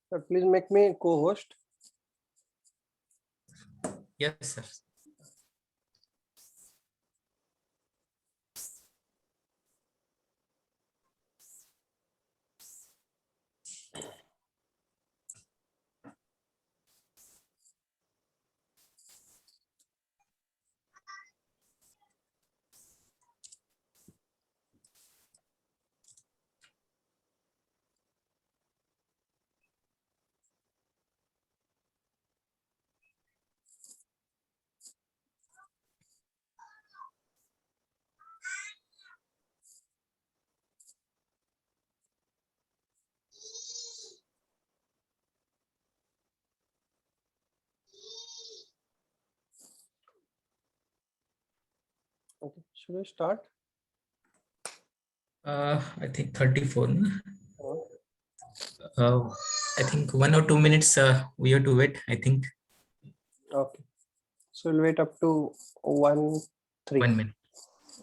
Please make me co-host. Yes, sir. Okay, should we start? I think 34. Uh, I think 1 or 2 minutes we have to wait, I think. Okay. So we'll wait up to 1, 3. 1 minute.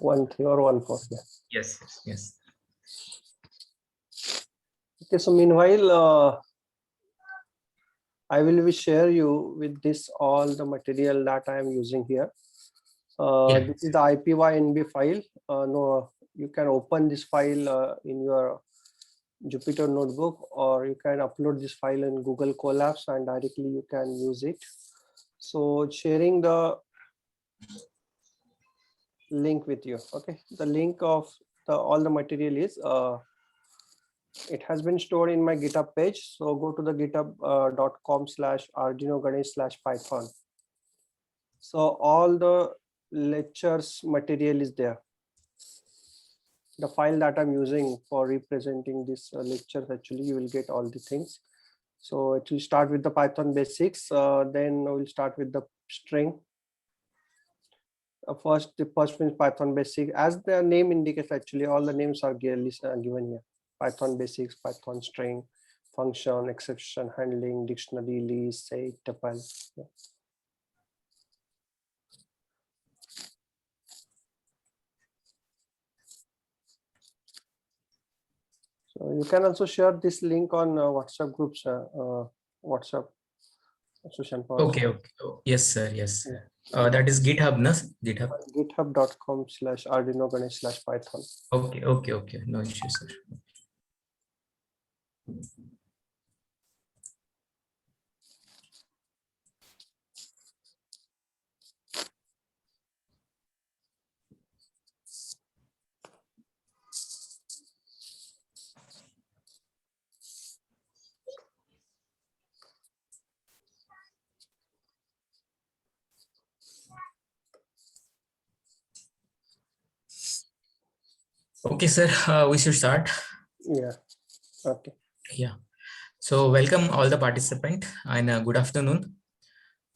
1, 3 or 1, 4. Yeah. Yes, yes. Okay, so meanwhile, I will share you with this all the material that I am using here. Yeah. This is the IPYNB file. No, you can open this file in your Jupyter notebook, or you can upload this file in Google Colabs and directly you can use it. So sharing the link with you. Okay, the link of all the material is it has been stored in my GitHub page. So go to the github.com/arduino-ganesh/python. So all the lectures material is there. The file that I'm using for representing this lecture, actually you will get all the things. So it will start with the Python basics. Then we'll start with the string. The first means Python basic. As the name indicates, actually all the names are given here. Python basics, Python string, function, exception handling, dictionary, list, say, tuple. Yeah. So you can also share this link on WhatsApp groups, WhatsApp. Okay, okay. Oh, yes, sir. Yes. Yeah. That is GitHub, no? GitHub. github.com/arduino-ganesh/python. Okay, okay, okay. No issue, sir. Okay, sir. We should start. Yeah. Okay. Yeah. So welcome all the participants and good afternoon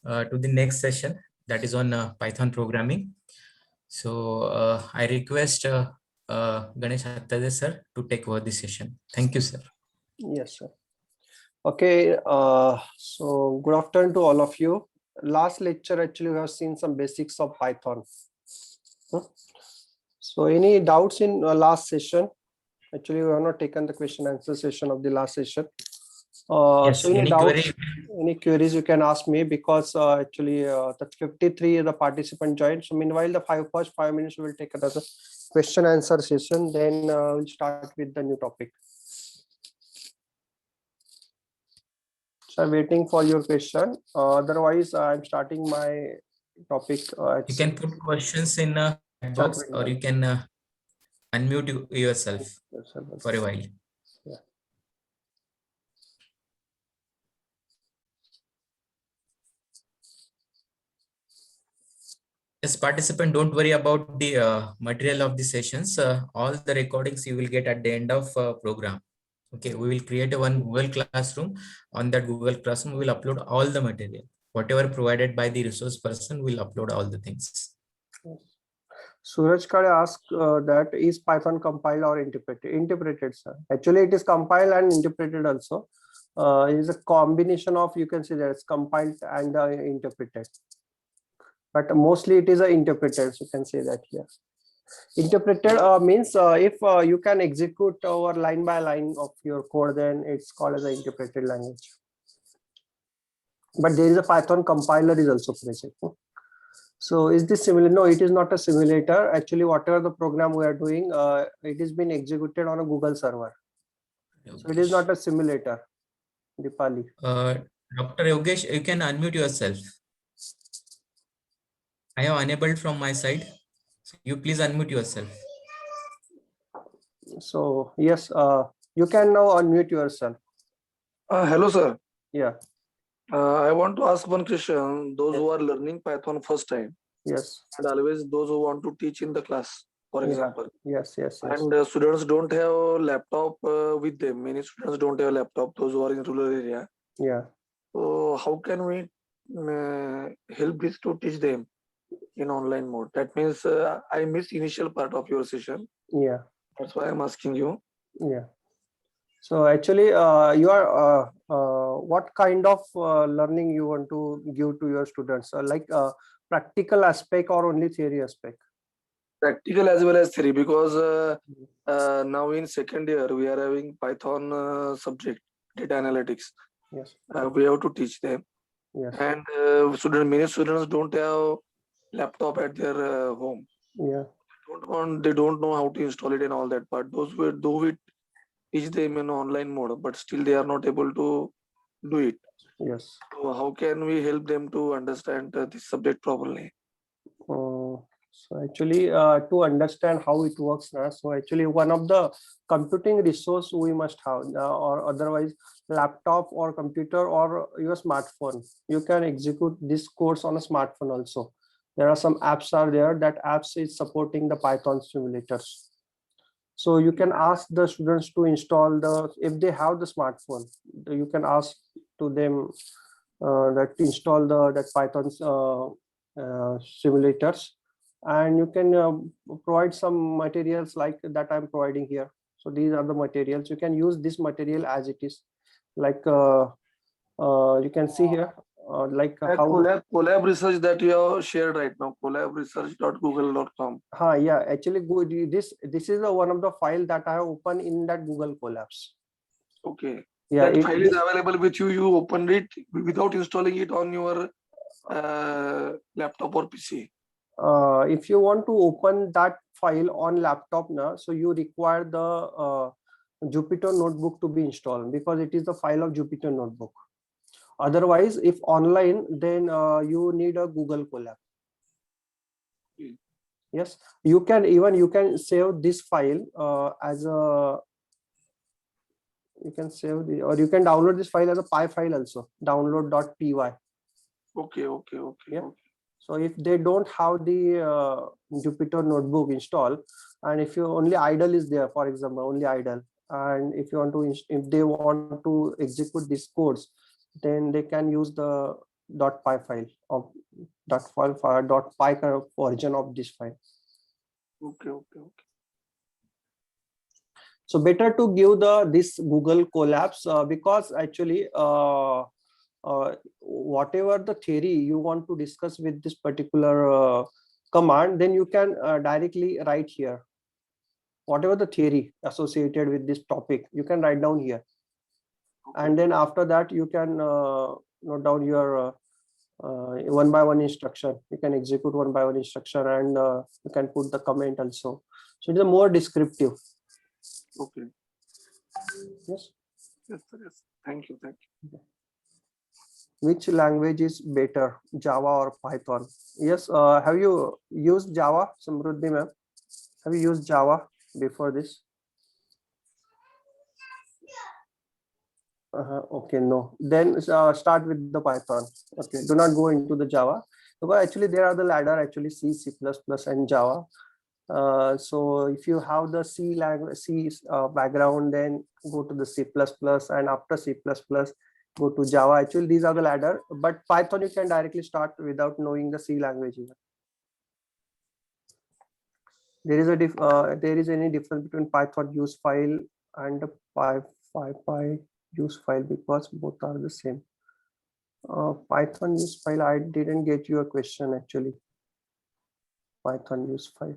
to the next session that is on Python programming. So I request Ganesh Hattade sir to take over the session. Thank you, sir. Yes, sir. Okay. So good afternoon to all of you. Last lecture, actually, we have seen some basics of Python. So any doubts in last session? Actually, we have not taken the question answer session of the last session. Yes, so any doubts, query? any queries you can ask me, because actually that's 53 the participant joined. So meanwhile, the first 5 minutes we will take another question answer session. Then we'll start with the new topic. So I'm waiting for your question. Otherwise, I'm starting my topic. You can put questions in a box, or you can unmute yourself for a while. Yeah. Yes, participant, don't worry about the material of the sessions. All the recordings you will get at the end of program. Okay, we will create one Google Classroom. On that Google Classroom, we will upload all the material. Whatever provided by the resource person, will upload all the things. Suraj Kade asked that is Python compiled or interpreted? Interpreted, sir. Actually, it is compiled and interpreted also. It is a combination of, you can say that it's compiled and interpreted. But mostly it is interpreted, so you can say that here. Interpreted means if you can execute over line by line of your code, then it's called as an interpreted language. but there is a Python compiler is also present. So is this similar? No, it is not a simulator. Actually, whatever the program we are doing, it is being executed on a Google server. So it is Yogesh. not a simulator, Dipali. Uh, Dr. Yogesh, you can unmute yourself. I have enabled from my side. So you please unmute yourself. So yes, you can now unmute yourself. Hello, sir. Yeah. I want to ask one question. Those Yes. who are learning Python first time, Yes. and always those who want to teach in the class, for Yeah. example, Yes. Yes. Yes. and students don't have laptop with them. Many students don't have laptop. Those who are in rural area. Yeah. So how can we help this to teach them in online mode? That means I missed initial part of your session. Yeah. That's why I'm asking you. Yeah. So actually, you are what kind of learning you want to give to your students? Like practical aspect or only theory aspect? Practical as well as theory, because now in second year we are having Python subject, data analytics. Yes. We have to teach them, Yes. and many students don't have laptop at their home. Yeah. They don't know how to install it and all that part. Those who do it, teach them in online mode, but still they are not able to do it. Yes. So how can we help them to understand this subject properly? So actually, to understand how it works now, so actually one of the computing resource we must have, or otherwise laptop or computer or your smartphone. You can execute this course on a smartphone also. There are some apps are there, that apps is supporting the Python simulators. So you can ask the students to install if they have the smartphone, you can ask to them that install that Python simulators, and you can provide some materials like that I'm providing here. So these are the materials. You can use this material as it is, like you can see here, like how. Collab research that you have shared right now, collabresearch.google.com. Yeah, actually good. This is one of the file that I have opened in that Google Collapse. Okay. Yeah, That file is available with you. You opened it without installing it on your laptop or PC. If you want to open that file on laptop now, so you require the Jupyter notebook to be installed, because it is the file of Jupyter notebook. Otherwise, if online, then you need a Google Colab. Yes, you can save this file as a, you can save the, or you can download this file as a Py file also, download.py. Okay. Yeah. So if they don't have the Jupyter notebook installed, and if you only idle is there, for example, only idle, and if you want to, if they want to execute this codes, then they can use the .py file of .py kind of version of this file. Okay. So better to give this Google Collapse, because actually whatever the theory you want to discuss with this particular command, then you can directly write here. Whatever the theory associated with this topic, you can write down here. Okay. And then after that, you can note down your one by one instruction. You can execute one by one instruction, and you can put the comment also. So it's a more descriptive. Okay. Yes. Yes. Thank you. Which language is better, Java or Python? Yes. Have you used Java, Samruddhi ma'am? Have you used Java before this? Okay, no. Then start with the Python. Okay, do not go into the Java, because actually there are the ladder, actually C, C++, and Java. So if you have the C language, C background, then go to the C++, and after C++, go to Java. Actually, these are the ladder, but Python you can directly start without knowing the C language even. There is any difference between Python use file and the py use file, because both are the same. Python use file, I didn't get your question actually. Python use file.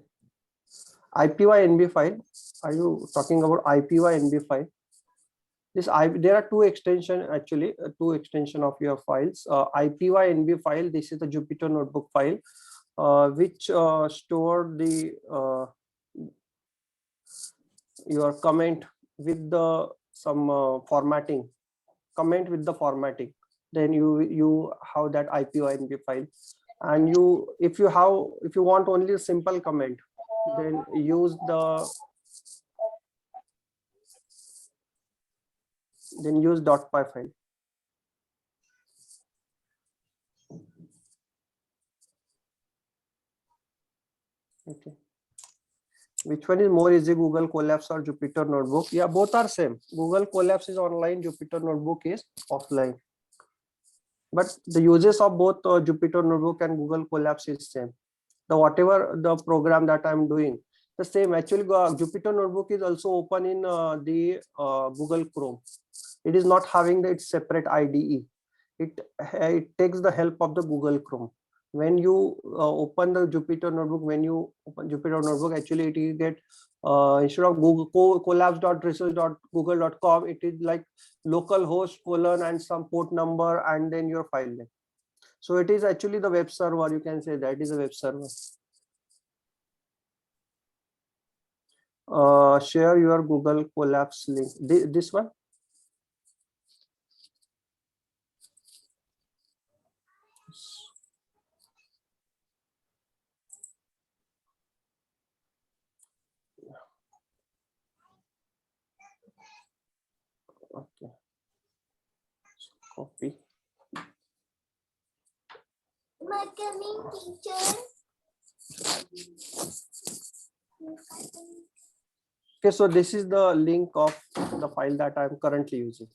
IPynb file. Are you talking about IPynb file? there are two extension actually, two extension of your files. IPynb file, this is the Jupyter notebook file, which store the your comment with the some formatting, comment with the formatting. Then you have that IPynb file, and if you want only a simple comment, then use the .py file. Okay, which one is more easy, Google Colapse or Jupyter Notebook? Yeah, both are same. Google Colapse is online, Jupyter Notebook is offline, but the uses of both Jupyter Notebook and Google Colapse is same. The whatever the program that I'm doing, the same. Actually, Jupyter Notebook is also open in the Google Chrome. It is not having its separate IDE. It takes the help of the Google Chrome. When you open the Jupyter Notebook, actually it will get instead of Google collapse.research.google.com, it is like localhost : and some port number and then your file name. So it is actually the web server. You can say that is a web server. Share your Google Colapse link. This one. Okay. Copy. My coming teacher. Okay, so this is the link of the file that I'm currently using.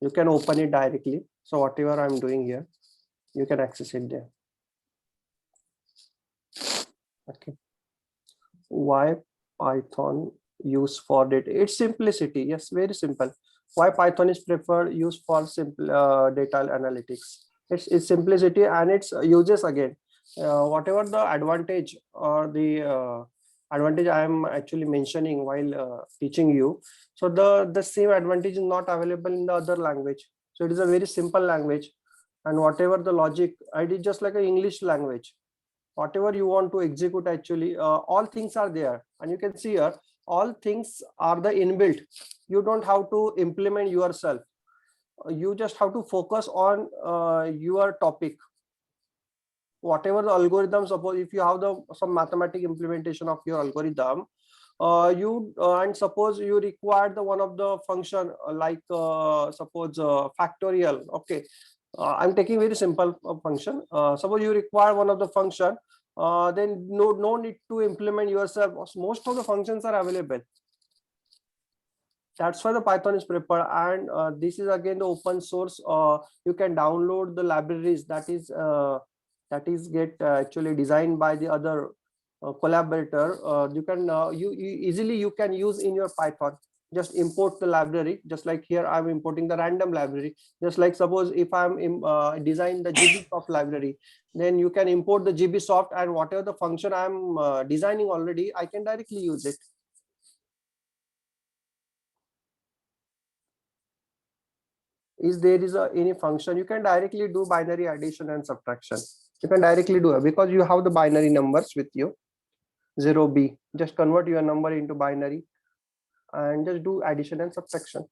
You can open it directly. So whatever I'm doing here, you can access it there. Okay. Why Python use for data? It's simplicity. Yes, very simple. Why Python is preferred use for simple data analytics? It's simplicity and its uses again. Whatever the advantage or the advantage I am actually mentioning while teaching you, so the same advantage is not available in the other language. So it is a very simple language, and whatever the logic, it is just like an English language. Whatever you want to execute, actually all things are there, and you can see here all things are the inbuilt. You don't have to implement yourself. You just have to focus on your topic. Whatever the algorithm, suppose if you have some mathematical implementation of your algorithm, and suppose you require the one of the function like suppose factorial. Okay, I'm taking very simple function. Suppose you require one of the function, then no need to implement yourself. Most of the functions are available. That's why the Python is preferred, and this is again the open source. You can download the libraries that is get actually designed by the other collaborator. You can you easily you can use in your Python. Just import the library, just like here I'm importing the random library. Just like suppose if I'm design the GBsoft library, then you can import the GBsoft, and whatever the function I'm designing already, I can directly use it. Is there is any function you can directly do binary addition and subtraction. You can directly do it because you have the binary numbers with you. 0b, just convert your number into binary and just do addition and subtraction.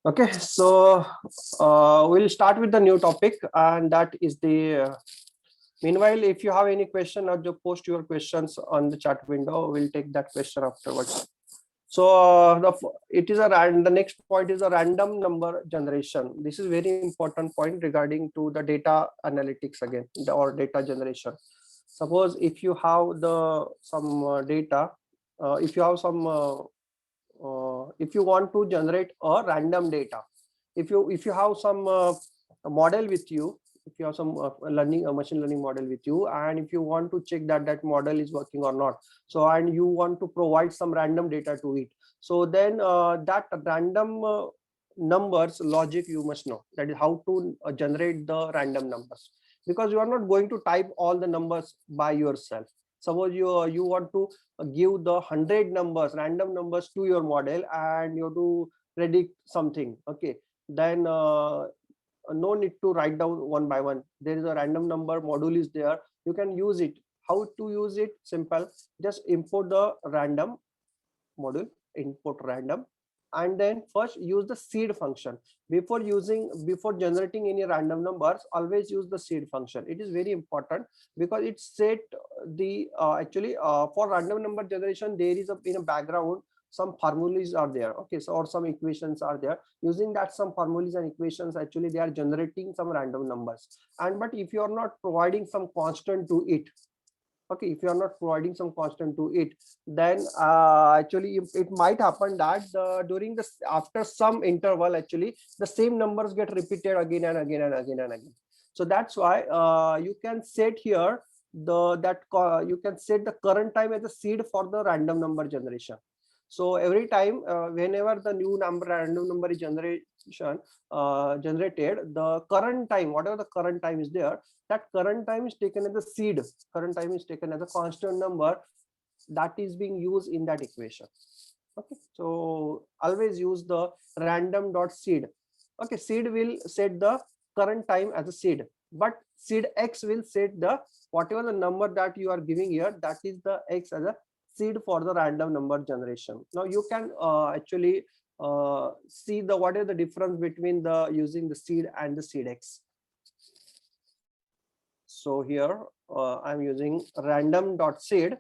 Okay, so we'll start with the new topic, and that is the meanwhile, if you have any question, or just post your questions on the chat window. We'll take that question afterwards. So the next point is a random number generation. This is very important point regarding to the data analytics again, or data generation. Suppose if you have some data, if you have some if you want to generate a random data, if you have some model with you, if you have some machine learning model with you, and if you want to check that model is working or not, so and you want to provide some random data to it, so then that random numbers logic you must know, that is how to generate the random numbers, because you are not going to type all the numbers by yourself. Suppose you want to give the 100 numbers, random numbers to your model, and you have to predict something. Okay, then no need to write down one by one. There is a random number module is there. You can use it. How to use it? Simple. Just import the random module, import random, and then first use the seed function. Before generating any random numbers, always use the seed function. It is very important because it set the actually for random number generation, there is in a background some formulas are there. Okay, so or some equations are there. Using that some formulas and equations, actually they are generating some random numbers. And but if you are not providing some constant to it, okay, if you are not providing some constant to it, then actually it might happen that during the after some interval, actually the same numbers get repeated again and again and again and again. So that's why you can set here you can set the current time as a seed for the random number generation. So every time whenever the new random number is generated, the current time, whatever the current time is there, that current time is taken as a seed. Current time is taken as a constant number that is being used in that equation. Okay, so always use the random dot seed. Okay, seed will set the current time as a seed, but seed x will set the whatever the number that you are giving here, that is the x as a seed for the random number generation. Now you can actually see the what is the difference between the using the seed and the seed x. So here I'm using random dot seed,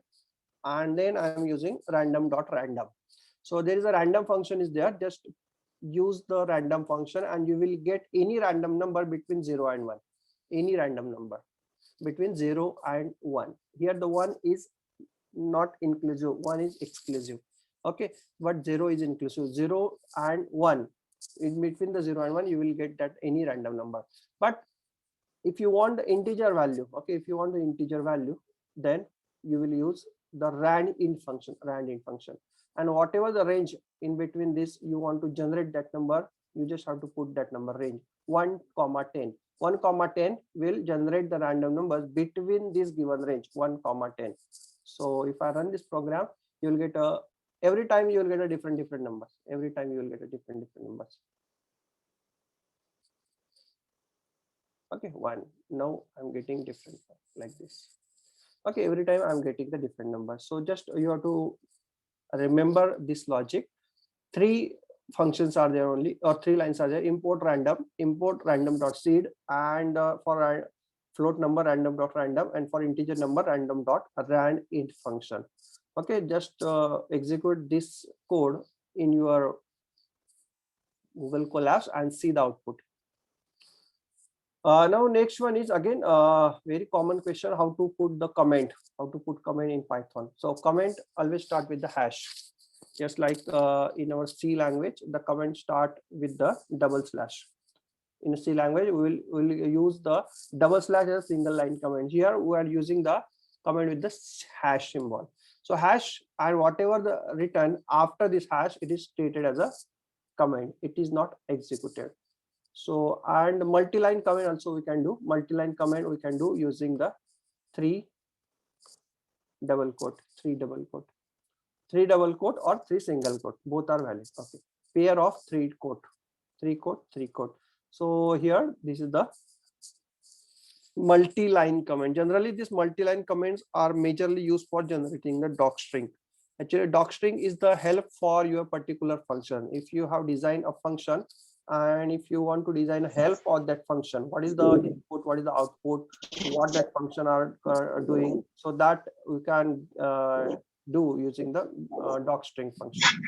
and then I'm using random dot random. So there is a random function is there. Just use the random function and you will get any random number between 0 and 1. Any random number between 0 and 1. Here the 1 is not inclusive, 1 is exclusive. Okay, but 0 is inclusive. 0 and 1, in between the 0 and 1 you will get that any random number. But if you want the integer value, okay, if you want the integer value, then you will use the randint function, and whatever the range in between this you want to generate that number, you just have to put that number range 1, 10. 1, 10 will generate the random numbers between this given range 1, 10. So if I run this program, you will get a every time you will get a different numbers. Every time you will get a different numbers. Okay, 1. Now I'm getting different like this. Okay, every time I'm getting the different numbers. So just you have to remember this logic. 3 functions are there only, or 3 lines are there. Import random dot seed, and for float number random dot random, and for integer number random dot randint function. Okay, just execute this code in your Google Colapse and see the output. Now next one is again very common question, how to put the comment, in Python. So comment always start with the hash, just like in our C language the comment start with the double slash. In C language we will use the double slash as a single line comment. Here we are using the comment with the hash symbol. So hash, and whatever the written after this hash, it is treated as a comment, it is not executed. So, and multi-line comment also we can do. Multi-line comment we can do using the 3 double quote, 3 double quote, 3 double quote or 3 single quote, both are valid. Okay, pair of 3 quote, 3 quote, 3 quote. So here this is the multi-line comment. Generally these multi-line comments are majorly used for generating the docstring. Actually docstring is the help for your particular function. If you have designed a function, and if you want to design a help on that function, what is the input, what is the output, what that function are doing, so that we can do using the docstring function.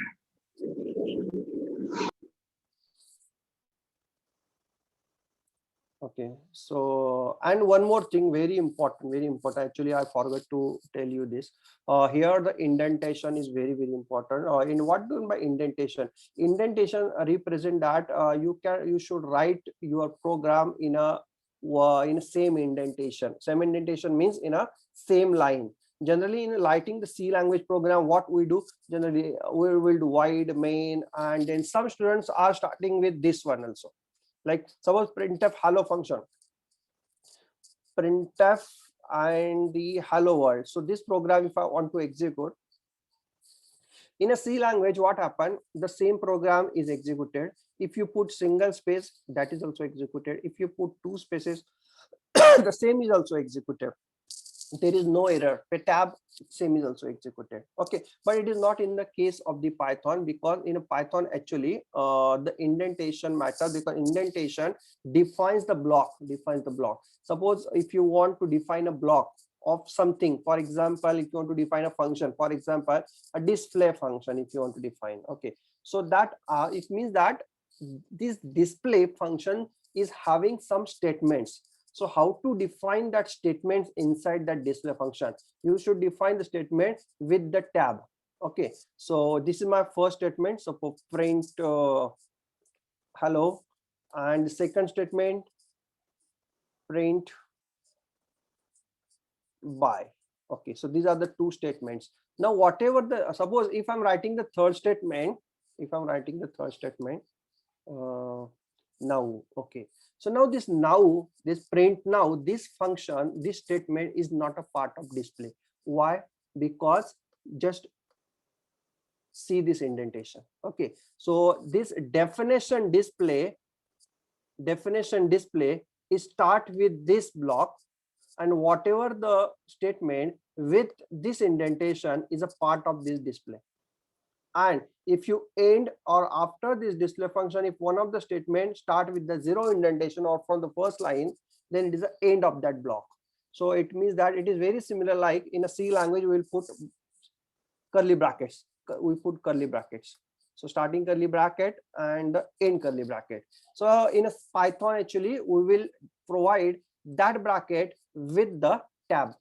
Okay, so and one more thing, very important, actually I forgot to tell you this. Here the indentation is very important. In what do you mean by indentation? Indentation represent that you should write your program in a same indentation. Same indentation means in a same line. Generally in writing the C language program, what we do generally, we will do void main, and then some students are starting with this one also. Like suppose printf hello function, printf and the hello world. So this program, if I want to execute in a C language, what happened? The same program is executed. If you put single space, that is also executed. If you put two spaces, the same is also executed. There is no error. A tab, same is also executed. Okay, but it is not in the case of the Python, because in a Python actually the indentation matter, because indentation defines the block. Suppose if you want to define a block of something, for example, if you want to define a function, for example, a display function, if you want to define, okay, so that it means that this display function is having some statements. So how to define that statement inside that display function? You should define the statement with the tab. Okay, so this is my first statement. So for print hello, and the second statement, print by. Okay, so these are the two statements. Now whatever the, suppose if I'm writing the third statement, now, okay, so now this print now, this function, this statement is not a part of display. Why? Because just see this indentation. Okay, so this definition display is start with this block, and whatever the statement with this indentation is a part of this display. And if you end or after this display function, if one of the statements start with the 0 indentation or from the first line, then it is the end of that block. So it means that it is very similar, like in a C language we will put curly brackets. So starting curly bracket and the end curly bracket. So in a Python actually we will provide that bracket with the tab,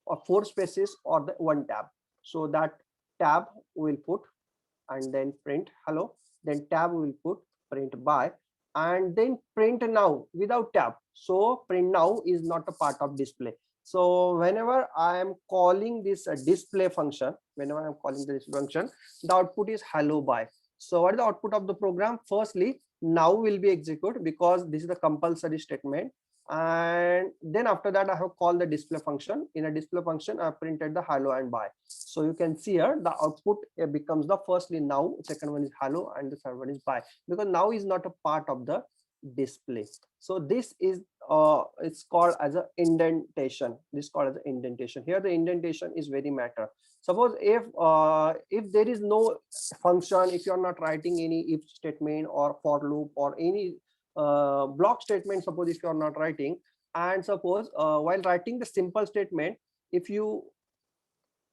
or 4 spaces or the 1 tab. So that tab will put, and then print hello, then tab will put print by, and then print now without tab. So print now is not a part of display. So whenever I am calling this display function, the output is hello by. So what is the output of the program? Firstly, now will be executed because this is the compulsory statement, and then after that I have called the display function. In a display function I printed the hello and by. So you can see here the output becomes the firstly now, second one is hello, and the third one is by, because now is not a part of the display. So this is it's called as an indentation. Here the indentation is very matter. Suppose if there is no function, if you are not writing any if statement or for loop or any block statement, suppose if you are not writing, and suppose while writing the simple statement, if you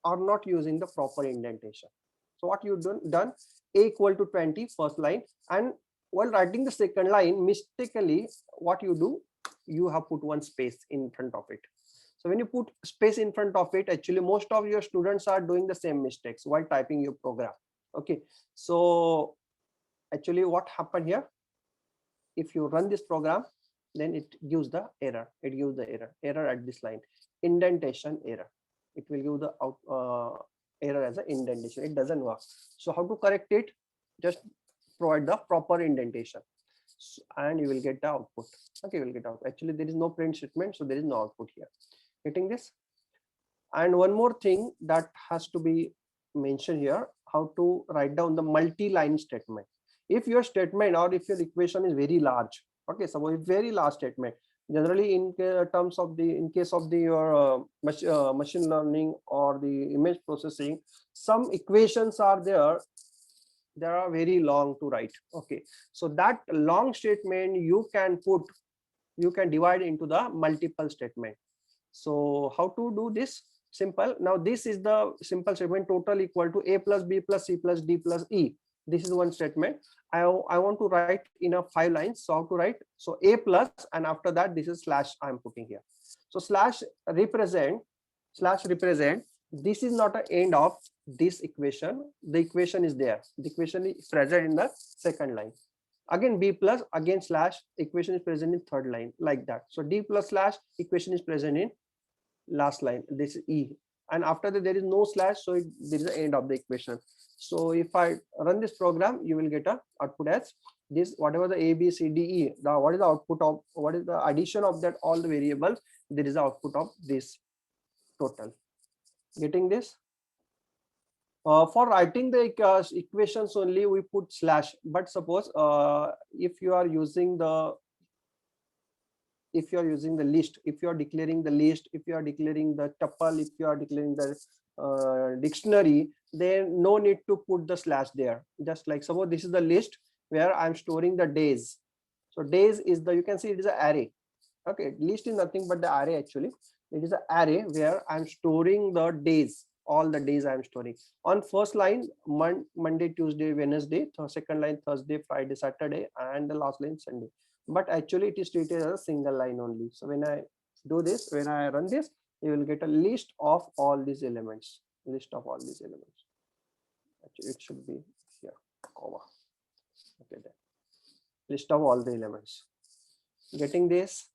are not using the proper indentation, so what you done a equal to 20 first line, and while writing the second line mistakenly what you do, you have put one space in front of it. So when you put space in front of it, actually most of your students are doing the same mistakes while typing your program. Okay, so actually what happened here, if you run this program, then it gives the error. Error at this line, indentation error. It will give the error as an indentation. It doesn't work. So how to correct it? Just provide the proper indentation, and you will get the output. Okay, you will get out. Actually, there is no print statement, so there is no output here. Getting this? And one more thing that has to be mentioned here: how to write down the multi-line statement. If your statement or if your equation is very large, okay, suppose very large statement, generally in terms of in case of your machine learning or the image processing, some equations are there, they are very long to write. Okay, so that long statement you can divide into the multiple statement. So how to do this? Simple. Now this is the simple statement: total equal to a plus b plus c plus d plus e. This is one statement. I want to write in a 5 lines. So how to write? So a plus, and after that this is slash I am putting here. So slash represent. This is not an end of this equation. The equation is there. The equation is present in the second line. Again b plus, again slash, equation is present in third line, like that. So d plus slash, equation is present in last line. This is e, and after that there is no slash, so there is the end of the equation. So if I run this program, you will get a output as this whatever the A, B, C, D, E, what is the output of, what is the addition of that all the variables, there is the output of this total. Getting this? For writing the equations only we put slash, but suppose if you are using the list, if you are declaring the list, if you are declaring the tuple, if you are declaring the dictionary, then no need to put the slash there. Just like suppose this is the list where I'm storing the days. So days is the, you can see it is an array. Okay, list is nothing but the array. Actually it is an array where I'm storing the days, all the days I'm storing. On first line Monday, Tuesday, Wednesday, second line Thursday, Friday, Saturday, and the last line Sunday. But actually it is treated as a single line only. So when I do this, when I run this, you will get a list of all these elements. List of all these elements. Actually it should be here, comma. Okay, then list of all the elements. Getting this?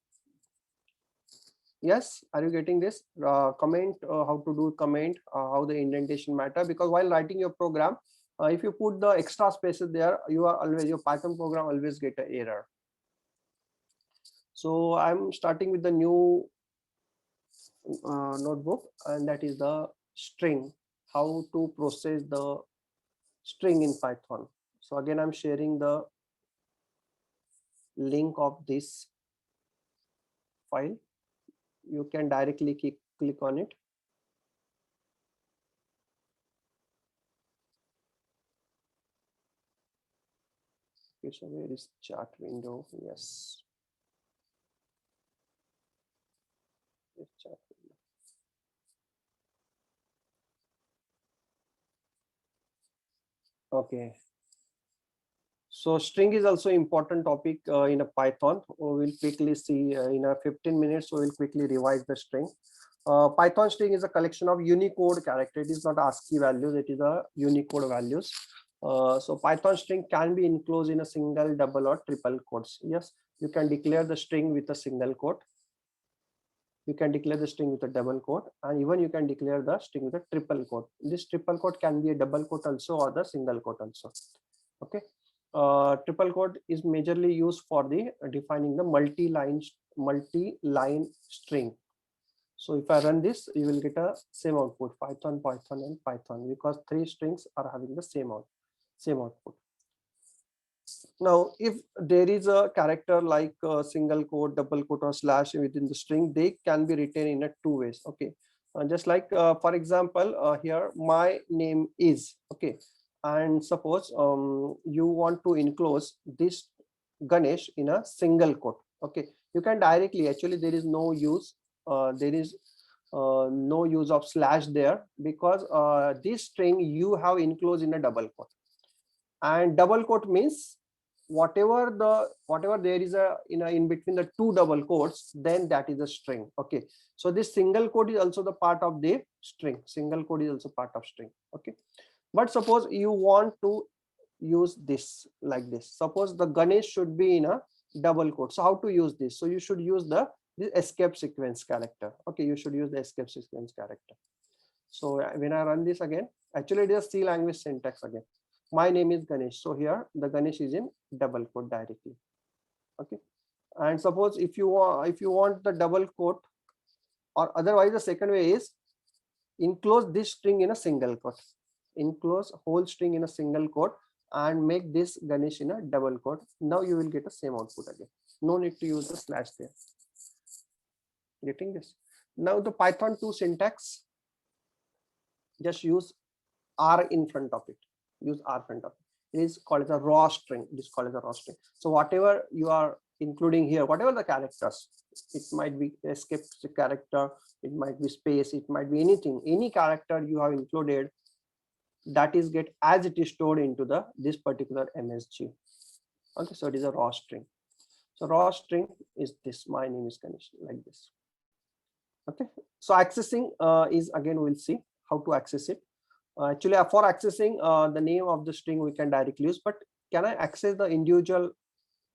Yes, are you getting this? Comment, how to do comment, how the indentation matter, because while writing your program, if you put the extra spaces there, you are always, your Python program always get an error. So I'm starting with the new notebook, and that is the string, how to process the string in Python. So again, I'm sharing the link of this file. You can directly click on it. Okay, so where is chat window? Yes. Chat window. Okay. So string is also important topic in a Python. We'll quickly see in a 15 minutes. So we'll quickly revise the string. Python string is a collection of Unicode characters. It is not ASCII values. It is a Unicode values. So Python string can be enclosed in a single, double, or triple quotes. Yes, you can declare the string with a single quote. You can declare the string with a double quote, and even you can declare the string with a triple quote. This triple quote can be a double quote also, or the single quote also. Okay. Triple quote is majorly used for the defining the multi-line string. So if I run this, you will get a same output, Python, Python, and Python, because 3 strings are having the same output. Now, if there is a character like a single quote, double quote, or slash within the string, they can be written in a 2 ways. Okay, just like for example, here my name is, okay, and suppose you want to enclose this Ganesh in a single quote. Okay, you can directly, actually there is no use, no use of slash there, because this string you have enclosed in a double quote, and double quote means whatever there is in between the 2 double quotes, then that is a string. Okay, so this single quote is also the part of the string. Single quote is also part of string. Okay, but suppose you want to use this like this. Suppose the Ganesh should be in a double quote. So how to use this? So you should use the escape sequence character. Okay, you should use the escape sequence character. So when I run this again, actually it is C language syntax again. My name is Ganesh. So here the Ganesh is in double quote directly. Okay, and suppose if you want the double quote, or otherwise the second way is enclose this string in a single quote. Enclose whole string in a single quote and make this Ganesh in a double quote. Now you will get the same output again. No need to use the slash there. Getting this? Now the Python 2 syntax, just use R in front of it. Use R front of it. It is called as a raw string. It is called as a raw string. So whatever you are including here, whatever the characters, it might be escape character, it might be space, it might be anything, any character you have included, that is get as it is stored into the this particular MSG. Okay, so it is a raw string. So raw string is this, my name is Ganesh, like this. Okay, so accessing is, again we'll see how to access it. Actually for accessing the name of the string we can directly use, but can I access the individual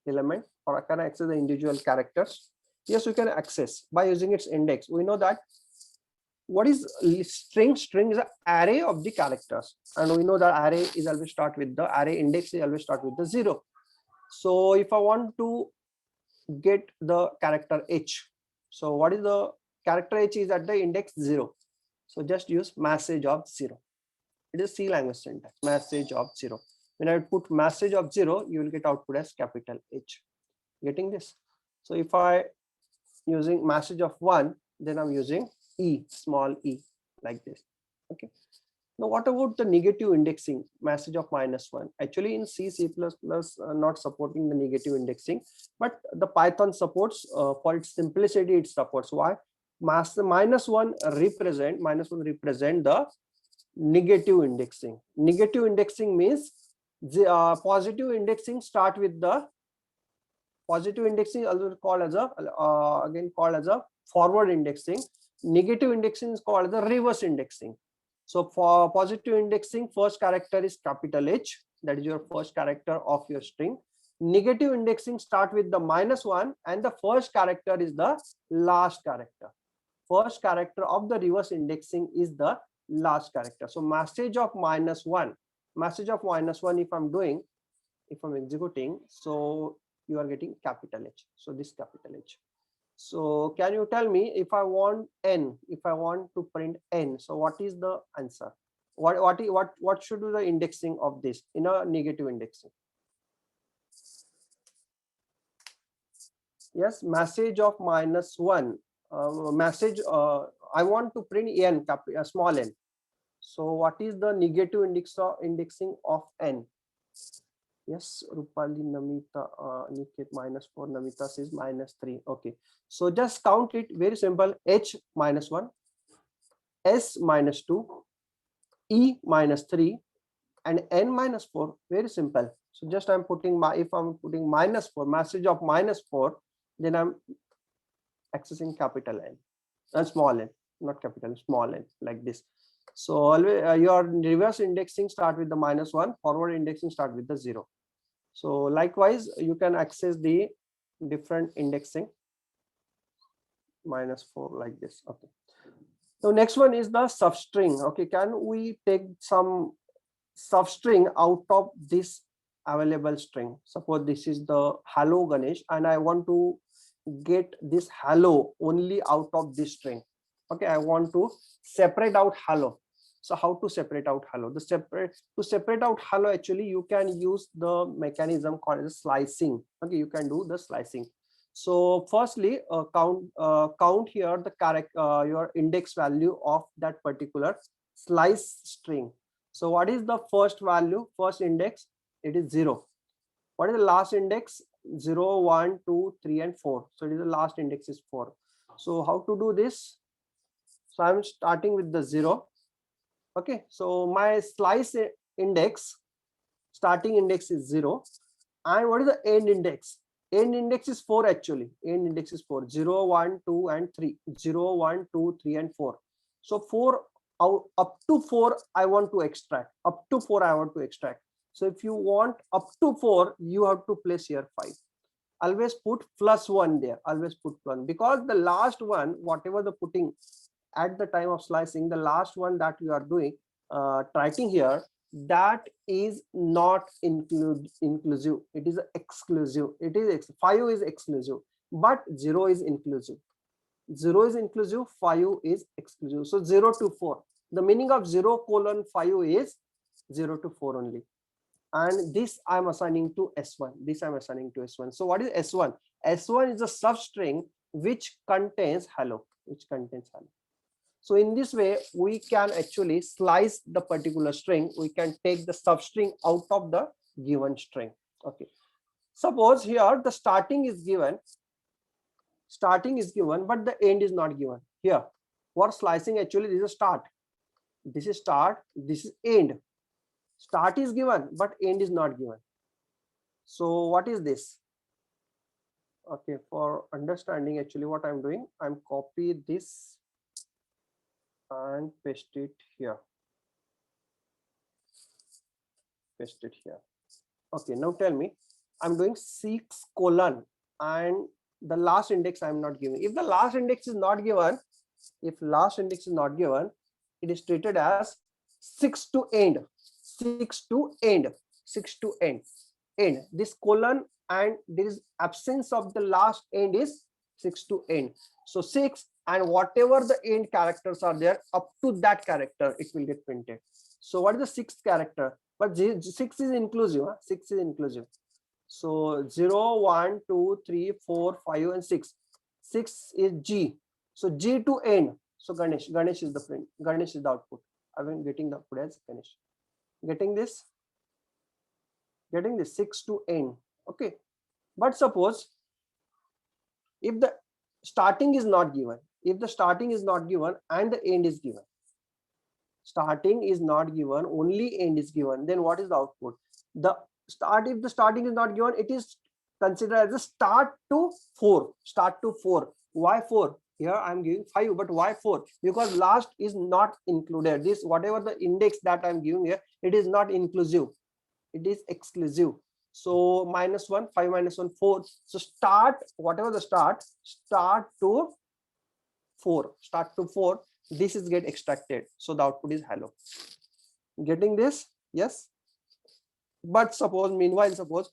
element, or can I access the individual characters? Yes, we can access by using its index. We know that what is string? String is an array of the characters, and we know that array is always start with the array index is always start with the 0. So if I want to get the character H, so what is the character H is at the index 0. So just use message of 0. It is C language syntax, message of 0. When I put message of 0, you will get output as capital H. Getting this? So if I using message of 1, then I'm using E, small e, like this. Okay. Now what about the negative indexing, message of -1? Actually in C, C++ not supporting the negative indexing, but the Python supports, for its simplicity it supports. Why? -1 represent the negative indexing. Negative indexing means the positive indexing start with the positive indexing, also called as a again called as a forward indexing. Negative indexing is called the reverse indexing. So for positive indexing, first character is capital H, that is your first character of your string. Negative indexing start with the -1 and the first character is the last character. First character of the reverse indexing is the last character. So message of -1, if I'm doing, if I'm executing, so you are getting capital H. So this capital H. So can you tell me if I want n, if I want to print n, so what is the answer? What should be the indexing of this in a negative indexing? Yes, message of -1, message, I want to print n, small n. So what is the negative indexing of n? Yes, Rupali, Namita, Niket, -4, Namita says -3. Okay, so just count it, very simple. H -1, S -2, E -3, and N -4. Very simple. So just I'm putting if I'm putting -4, message of -4, then I'm accessing capital N and small n, not capital, small n, like this. So always your reverse indexing start with the -1, forward indexing start with the 0. So likewise, you can access the different indexing, -4, like this. Okay. So next one is the substring. Okay, can we take some substring out of this available string? Suppose this is the hello Ganesh, and I want to get this hello only out of this string. Okay, I want to separate out hello. So how to separate out hello? To separate out hello, actually you can use the mechanism called slicing. Okay, you can do the slicing. So firstly, count here the your index value of that particular slice string. So what is the first value, first index? It is 0. What is the last index? 0, 1, 2, 3, and 4. So it is the last index is 4. So how to do this? So I'm starting with the 0. Okay, so my slice index, starting index is 0. And what is the end index? End index is 4 actually. End index is 4. 0, 1, 2, and 3. 0, 1, 2, 3, and 4. So 4 up to 4 I want to extract. Up to 4 I want to extract. So if you want up to 4, you have to place here 5. Always put +1 there. Always put 1, because the last one, whatever the putting at the time of slicing, the last one that you are doing, writing here, that is not inclusive. It is exclusive. It is 5 is exclusive, but 0 is inclusive. 0 is inclusive, 5 is exclusive. So 0 to 4. The meaning of 0:5 is 0 to 4 only. And this I'm assigning to S1. This I'm assigning to S1. So what is S1? S1 is a substring which contains hello. So in this way, we can actually slice the particular string. We can take the substring out of the given string. Okay. Suppose here the starting is given, but the end is not given. Here, for slicing, actually, this is start. This is start. This is end. Start is given, but end is not given. So what is this? Okay, for understanding, actually, what I'm doing, I'm copy this and paste it here. Paste it here. Okay, now tell me, I'm doing 6 colon and the last index I'm not giving. If the last index is not given, it is treated as 6 to end. 6 to end. 6 to end. End. This colon and there is absence of the last end is 6 to end. So 6 and whatever the end characters are there up to that character it will get printed. So what is the sixth character? But 6 is inclusive. 6 is inclusive. So 0, 1, 2, 3, 4, 5, and 6. 6 is G. So G to end. So Ganesh is the print. Ganesh is the output. I've been getting the output as Ganesh. Getting this? Getting this 6 to end. Okay. But suppose if the starting is not given, if the starting is not given and the end is given, starting is not given, only end is given, then what is the output? The start, if the starting is not given, it is considered as a start to 4. Start to 4. Why 4? Here I am giving 5, but why 4? Because last is not included. This whatever the index that I am giving here, it is not inclusive. It is exclusive. So -1, 5 minus 1, 4. So start, whatever the start to 4. Start to 4. This is get extracted. So the output is hello. Getting this? Yes. But suppose, meanwhile, suppose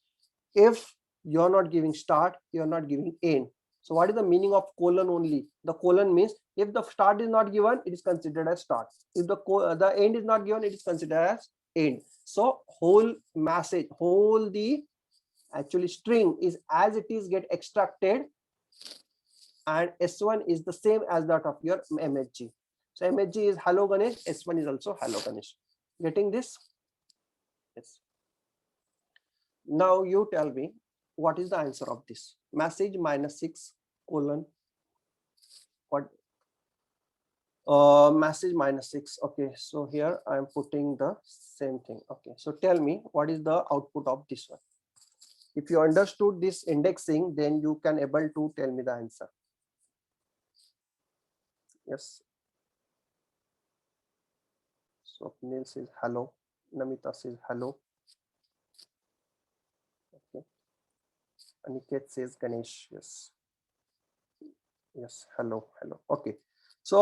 if you're not giving start, you're not giving end. So what is the meaning of colon only? The colon means if the start is not given, it is considered as start. If the end is not given, it is considered as end. So whole message, whole the actually string is as it is get extracted, and S1 is the same as that of your MHG. So MHG is hello Ganesh, S1 is also hello Ganesh. Getting this? Yes. Now you tell me what is the answer of this message -6 colon what message -6. Okay, so here I am putting the same thing. Okay, so tell me what is the output of this one. If you understood this indexing, then you can able to tell me the answer. Yes. So Neil says hello. Namita says hello. Okay. Aniket says Ganesh. Yes. Yes. Hello. Hello. Okay. So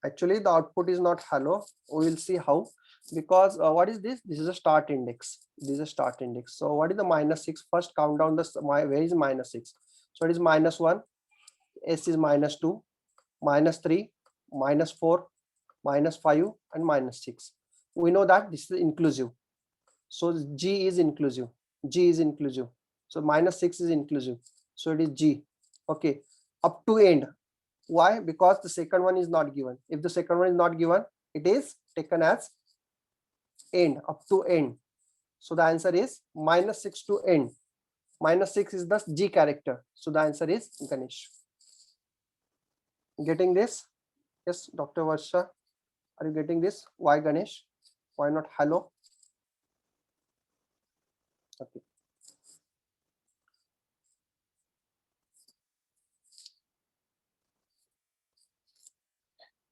actually the output is not hello. We will see how, because what is this? This is a start index. This is a start index. So what is the -6? First count down the where is -6? So it is -1. S is -2, -3, -4, -5, and -6. We know that this is inclusive. So G is inclusive. G is inclusive. So -6 is inclusive. So it is G. Okay. Up to end. Why? Because the second one is not given. If the second one is not given, it is taken as end, up to end. So the answer is -6 to end. -6 is the G character. So the answer is Ganesh. Getting this? Yes, Dr. Varsha, are you getting this? Why Ganesh? Why not hello? Okay.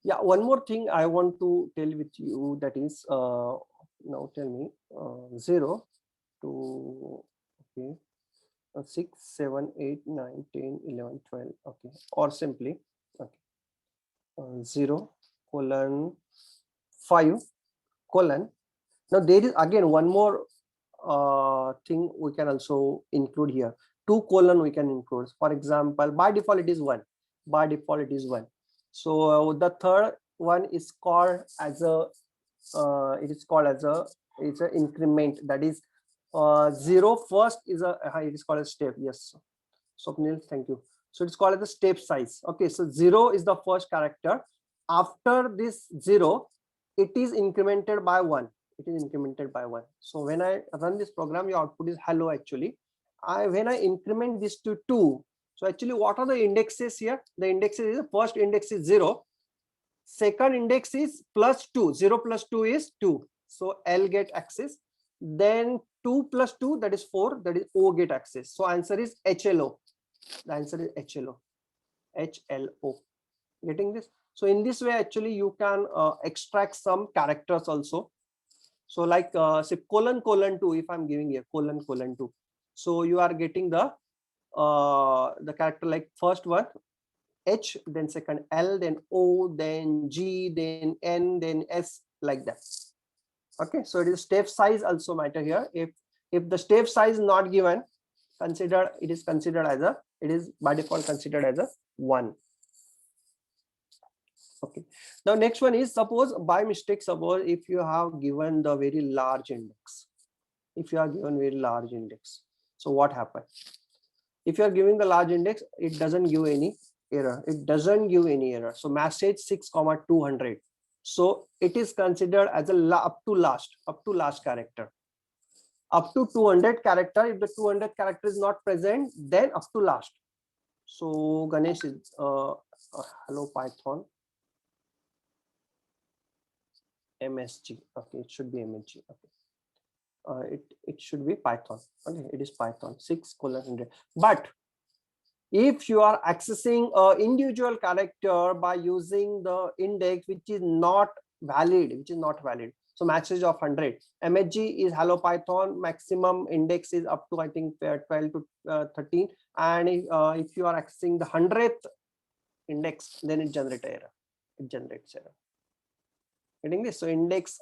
Yeah, one more thing I want to tell with you, that is now tell me 0 to okay 6, 7, 8, 9, 10, 11, 12. Okay, or simply okay 0 colon 5 colon. Now there is again one more thing we can also include here. 2 colon we can include. For example, by default it is 1. By default it is 1. So the third one is called as a it's an increment, that is 0 first is a it is called a step. Yes, Swapnil, thank you. So it's called as the step size. Okay, so 0 is the first character. After this 0, it is incremented by 1. It is incremented by 1. So when I run this program, your output is hello. Actually, when I increment this to 2, so actually what are the indexes here? The indexes is the first index is 0, second index is +2. 0 plus 2 is 2. So L get access. Then 2 plus 2, that is 4, that is O get access. So answer is HLO. The answer is HLO. HLO. Getting this? So in this way, actually, you can extract some characters also. So like say colon 2, if I'm giving here colon 2. So you are getting the character like first one H, then second L, then O, then G, then N, then S, like that. Okay, so it is step size also matter here. If the step size not given, considered, it is by default considered as a 1. Okay, now next one is, suppose by mistake, suppose if you have given the very large index, so what happens? If you are giving the large index, it doesn't give any error, so message 6,200, so it is considered as a up to last character, up to 200 character. If the 200 character is not present, then up to last. So Ganesh is hello Python MSG. Okay, it should be MSG. Okay, it should be Python. Okay, it is Python 6:100. But if you are accessing a individual character by using the index which is not valid, so message of 100, MSG is hello Python, maximum index is up to I think 12 to 13, and if you are accessing the 100th index, then it generates error. Getting this? So index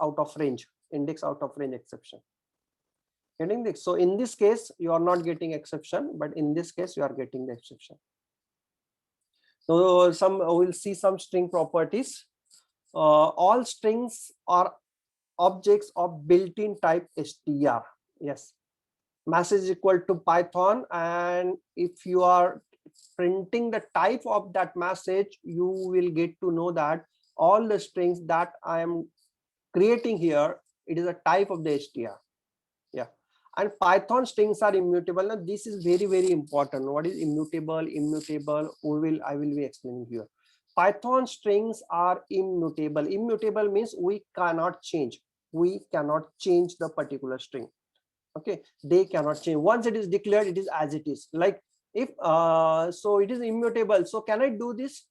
out of range exception. Getting this? So in this case you are not getting exception, but in this case you are getting the exception. So we'll see some string properties. All strings are objects of built-in type str. Yes, message is equal to Python, and if you are printing the type of that message, you will get to know that all the strings that I am creating here, it is a type of the str. Yeah, and Python strings are immutable. Now this is very, very important. What is immutable? I will be explaining here. Python strings are immutable. Immutable means we cannot change the particular string. Okay, they cannot change. Once it is declared, it is as it is. Like if so it is immutable. So can I do this?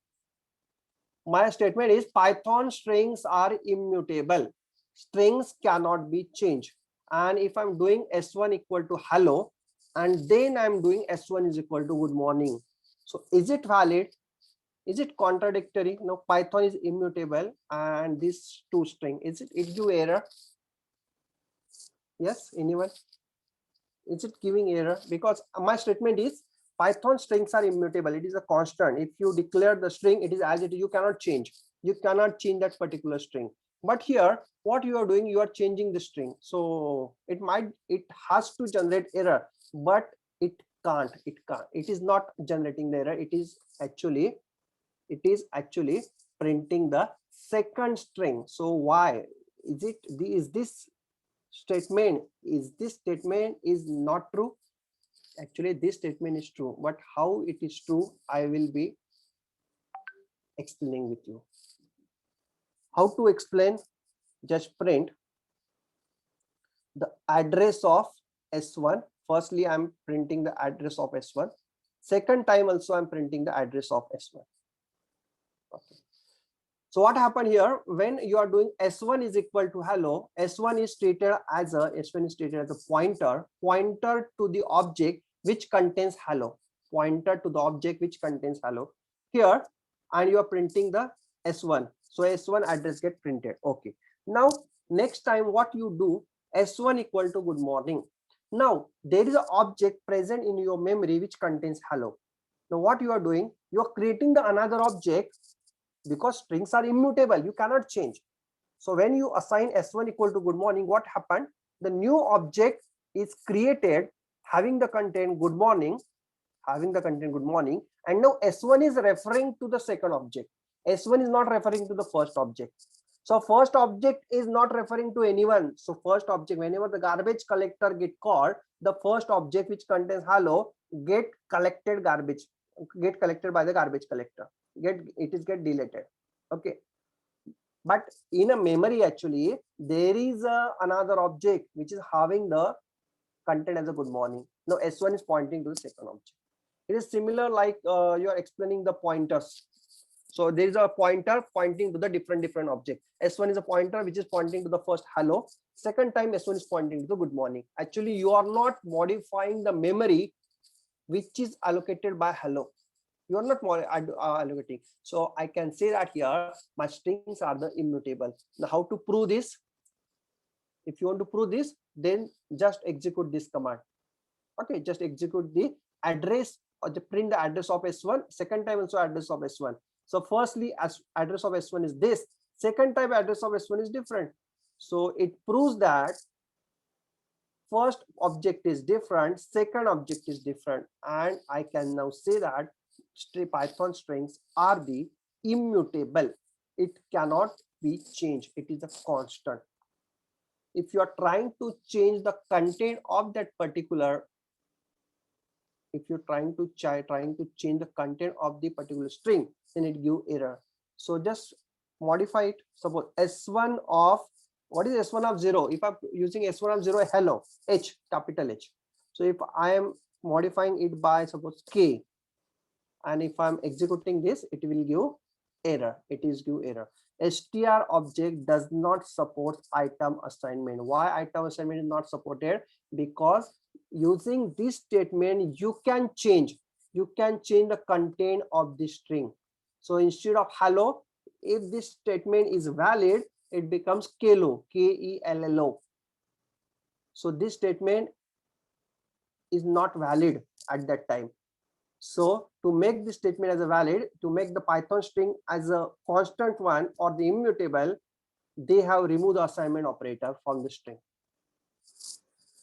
My statement is Python strings are immutable. Strings cannot be changed. And if I'm doing s1 equal to hello, and then I'm doing s1 is equal to good morning, so is it valid? Is it contradictory? No, Python is immutable, and this two string, it give error? Yes, anyone? Is it giving error? Because my statement is Python strings are immutable. It is a constant. If you declare the string, it is as it is. You cannot change that particular string. But here, what you are doing, you are changing the string. So it has to generate error, but it can't. It is not generating the error. It is actually printing the second string. So why is this statement is not true? Actually this statement is true, but how it is true, I will be explaining with you. How to explain? Just print the address of s1. Firstly, I'm printing the address of s1. Second time also I'm printing the address of s1. Okay. So what happened here, when you are doing s1 is equal to hello, s1 is treated as a pointer to the object which contains hello, here, and you are printing the s1. So s1 address get printed. Okay. Now next time what you do, s1 equal to good morning. Now there is an object present in your memory which contains hello. Now what you are doing, you are creating the another object, because strings are immutable, you cannot change. So when you assign s1 equal to good morning, what happened? The new object is created having the content good morning, and now s1 is referring to the second object. S1 is not referring to the first object. So first object is not referring to anyone. So first object, whenever the garbage collector get called, the first object which contains hello get collected by the garbage collector. Get deleted. Okay. But in a memory, actually, there is another object which is having the content as a good morning. Now S1 is pointing to the second object. It is similar like you are explaining the pointers. So there is a pointer pointing to the different object. S1 is a pointer which is pointing to the first hello. Second time S1 is pointing to the good morning. Actually, you are not modifying the memory which is allocated by hello. You are not allocating. So I can say that here my strings are the immutable. Now how to prove this? If you want to prove this, then just execute this command. Okay, just execute the address or the print the address of S1, second time also address of S1. So firstly, as address of S1 is this, second time address of S1 is different. So it proves that first object is different, second object is different, and I can now say that Python strings are the immutable. It cannot be changed. It is a constant. If you are trying to change the content of that particular, if you're trying to change the content of the particular string, then it give error. So just modify it. Suppose S1 of, what is S1 of 0? If I'm using S1 of 0, hello, H, capital H. So if I am modifying it by suppose K, and if I'm executing this, it will give error. It is give error. Str object does not support item assignment. Why item assignment is not supported? Because using this statement, you can change the content of the string. So instead of hello, if this statement is valid, it becomes kello, Kello. So this statement is not valid at that time. So to make this statement as a valid, to make the Python string as a constant one or the immutable, they have removed the assignment operator from the string.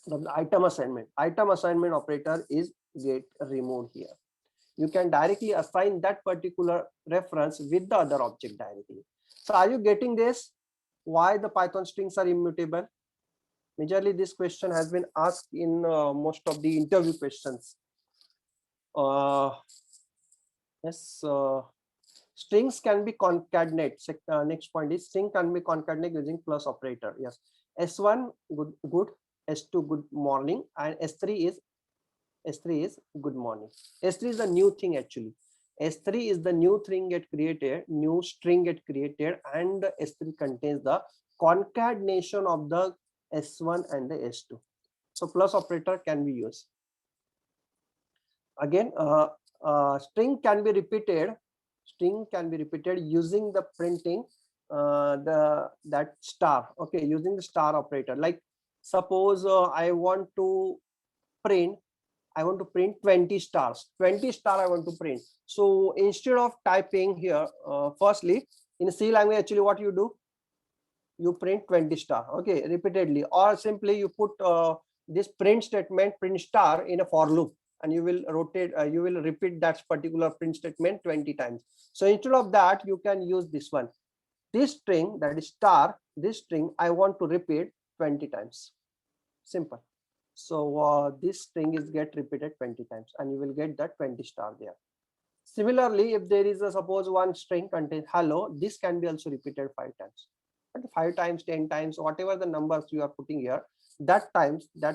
The item assignment operator is get removed here. You can directly assign that particular reference with the other object directly. So are you getting this? Why the Python strings are immutable? Majorly this question has been asked in most of the interview questions. Yes, strings can be concatenated. Next point is string can be concatenated using plus operator. Yes, S1 good, S2 good morning, and S3 is good morning. S3 is a new thing actually. S3 is the new thing get created, new string get created, and S3 contains the concatenation of the S1 and the S2. So plus operator can be used. Again, string can be repeated using the printing that star. Okay, using the star operator. Like suppose I want to print 20 stars. 20 star I want to print. So instead of typing here, firstly in C language, actually what you do, you print 20 star, okay, repeatedly, or simply you put this print statement, print star, in a for loop, and you will repeat that particular print statement 20 times. So instead of that, you can use this one. This string, that is star, this string I want to repeat 20 times. Simple. So this string is get repeated 20 times, and you will get that 20 star there. Similarly, if there is a suppose one string contains hello, this can be also repeated 5 times. 5 times, 10 times, whatever the numbers you are putting here, that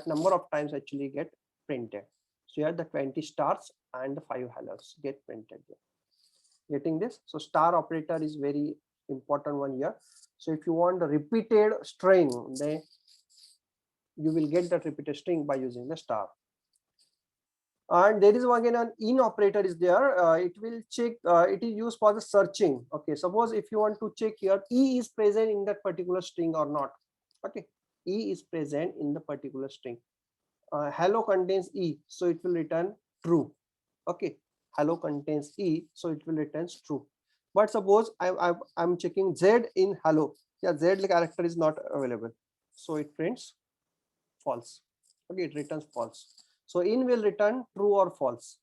number of times actually get printed. So here the 20 stars and the 5 hellos get printed there. Getting this? So star operator is very important one here. So if you want a repeated string, then you will get that repeated string by using the star. And there is again an in operator is there. It will check, it is used for the searching. Okay, suppose if you want to check here, E is present in that particular string or not. Okay, E is present in the particular string. Hello contains E, so it will return true. Okay, hello contains E, so it will return true. But suppose I'm checking Z in hello. Yeah, Z character is not available, so it prints false. Okay, it returns false. So in will return true or false.